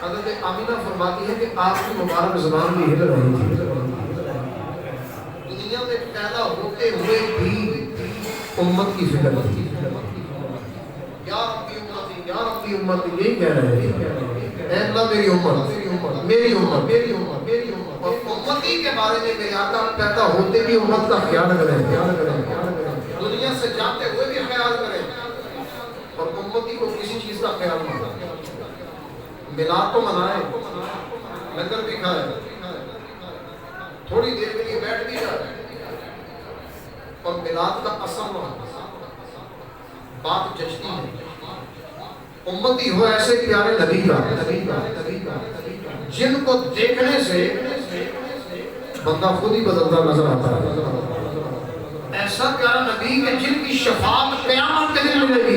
حضرت آمینہ فرماتی ہے کہ آپ کی مبارک زبان بھی ہل رہی تھی، دنیا میں پیدا ہوتے ہوئے بھی امت کی فکر تھی، یا ربی امتی، یا ربی امتی، یہی کہہ رہے ہیں اے اللہ میری امت، میری امت، میری امت، میری امت، اور امتی کے بارے میں میرے آقا پیدا ہوتے بھی امت کا خیال کریں، دنیا سے جاتے ہوئے بھی خیال کریں، اور امتی کو کسی چیز کا خیال نہ کریں۔ میلاد تو منائے، لنگر بھی کھائے، تھوڑی دیر کے لیے بیٹھ بھی جائے، اور میلاد کا اثر نہ بات جچتی ہے۔ امتی ہو ایسے پیارے نبی کا جن کو دیکھنے سے بندہ خود ہی بدلتا نظر آتا ہے، ایسا پیارا نبی کہ جن کی شفاعت قیامت کے دن ملے گی۔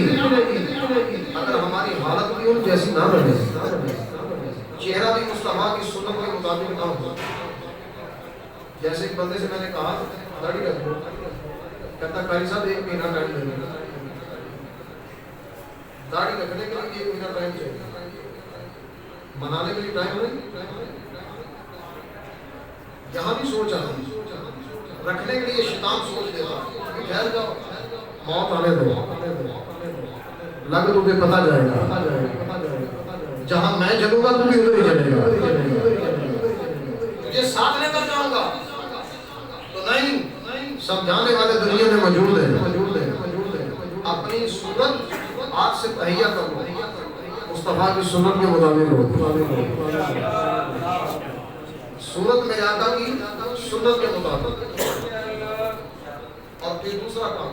اگر ہماری حالت بھی ان جیسی نہ رہے، چہرہ بھی مصطفیٰ کی سنت کے مطابق نہ ہو، جیسے ایک بندے سے میں نے کہا داڑھی رکھ دو، کہتا قاری صاحب 1 مہینہ ٹائم دے دو، داڑھی رکھنے کے لیے 1 مہینہ ٹائم چاہیے، منانے کے لیے ٹائم نہیں، یہاں بھی سوچ آتی، رکھنے کے لیے شیطان سوچ دیتا ٹھہر جاؤ، موت آنے دو، لگ تمہیں پتہ جائے گا، جہاں میں جلوں گا تو بھی ادھر ہی جلے گا، تجھے ساتھ لے کر جاؤں گا تو نہیں، سمجھانے والے دنیا میں موجود ہیں، اپنی صورت آج سے تہیہ کرو، مصطفیٰ کی سنت کے مطابق ہو، صورت میرے آقا کی سنت کے مطابق۔ اور پھر دوسرا کام،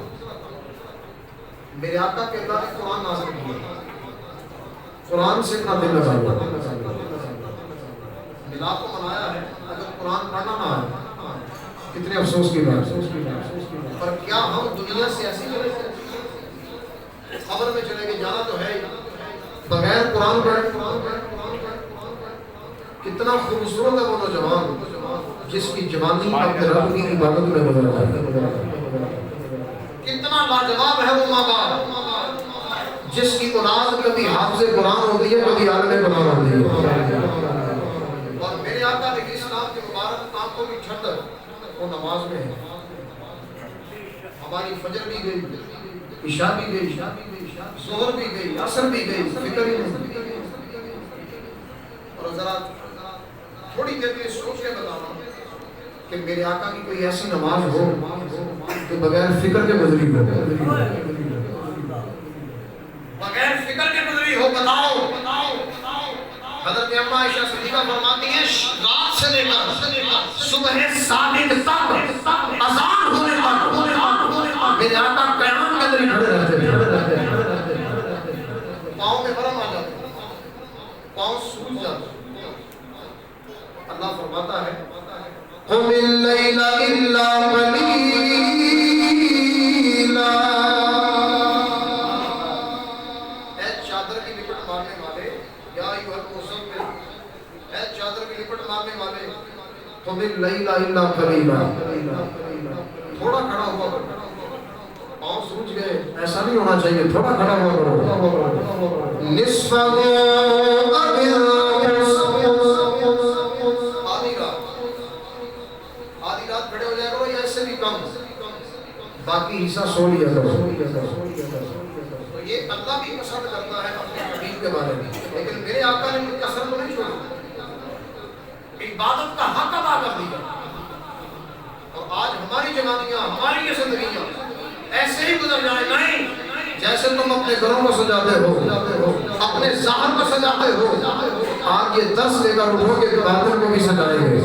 میرے آقا کے اللہ نے قرآن نازل کیا، قرآن سے اپنا دل لگایا، میلاد کو منایا ہے، اگر قرآن پڑھنا نہ آئے کتنے افسوس کی بات۔ پر کیا ہم دنیا سے ایسی چلے گئے، خبر میں چلے گئے، جانا تو ہے بغیر قرآن پڑھے؟ کتنا خوبصورت ہے وہ نوجوان جس کی جوانی اپنے رب کی عبادت میں گزر جائے، کتنا لاجواب ہے وہ ماں باپ جس کی اولاد کبھی حافظ قرآن ہوتی ہے، کبھی عالم قرآن ہوتی ہے۔ اور میرے آقا علیہ السلام کے مبارک آنکھوں کی ٹھنڈک وہ نماز میں ہے۔ ہماری فجر بھی گئی، عشاء بھی گئی، ظہر بھی گئی، عصر بھی گئی، فکر ہی نہیں۔ اور ذرا تھوڑی دیر کے سوچ کے بتانا کہ میرے آقا کی کوئی ایسی نماز ہو کہ بغیر فکر کے گزری ہو، بغیر فکر کے گزری ہو، بتاؤ۔ حضرت اما عائشہ صدیقہ فرماتی ہیں رات سے لے کر صبح صادق تک اذان ہونے تک میرے آقا قیام کے اندر کھڑے رہتے تھے، پاؤں میں برم آ جاتا، پاؤں سوج جاتا۔ اللہ فرماتا ہے قم اللیل الا قلیلا، اے چادر کی لپٹ مارنے والے، یا ایھا المزمل، اے چادر کی لپٹ مارنے والے، قم اللیل الا قلیلا، تھوڑا کھڑا ہوا کرو، پاؤں سوج گئے ایسا نہیں ہونا چاہیے، تھوڑا کھڑا ہوا کرو، نصفہ آدھی رات کھڑے ہو جائے کرو یا اس سے بھی کم، باقی حصہ سو لیا کرو۔ تو یہ اللہ بھی پسند کرتا ہے اپنے حبیب کے بارے میں، لیکن میرے آقا نے مجھ کثرت نہیں چھوڑی، عبادت کا حق ادا کر دیا۔ اور آج ہماری جوانیاں، ہماری یہ زندگیاں ایسے ہی گزر جائیں، نہیں جیسے تم اپنے گھروں کو سجاتے ہو، اپنے ظاہر کو سجاتے ہو، آج یہ درس لے کر اٹھو کہ باطن کو بھی سجائیں گے۔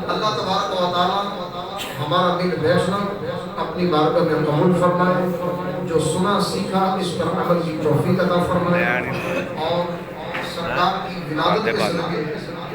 اللہ تبارک و تعالی ہمارا دل بیٹھنا اپنی بارگاہ میں قبول فرمائے، جو سنا سیکھا اس پر عمل کی توفیق عطا فرمائے، اور سرکار کی ولادت کے صدقے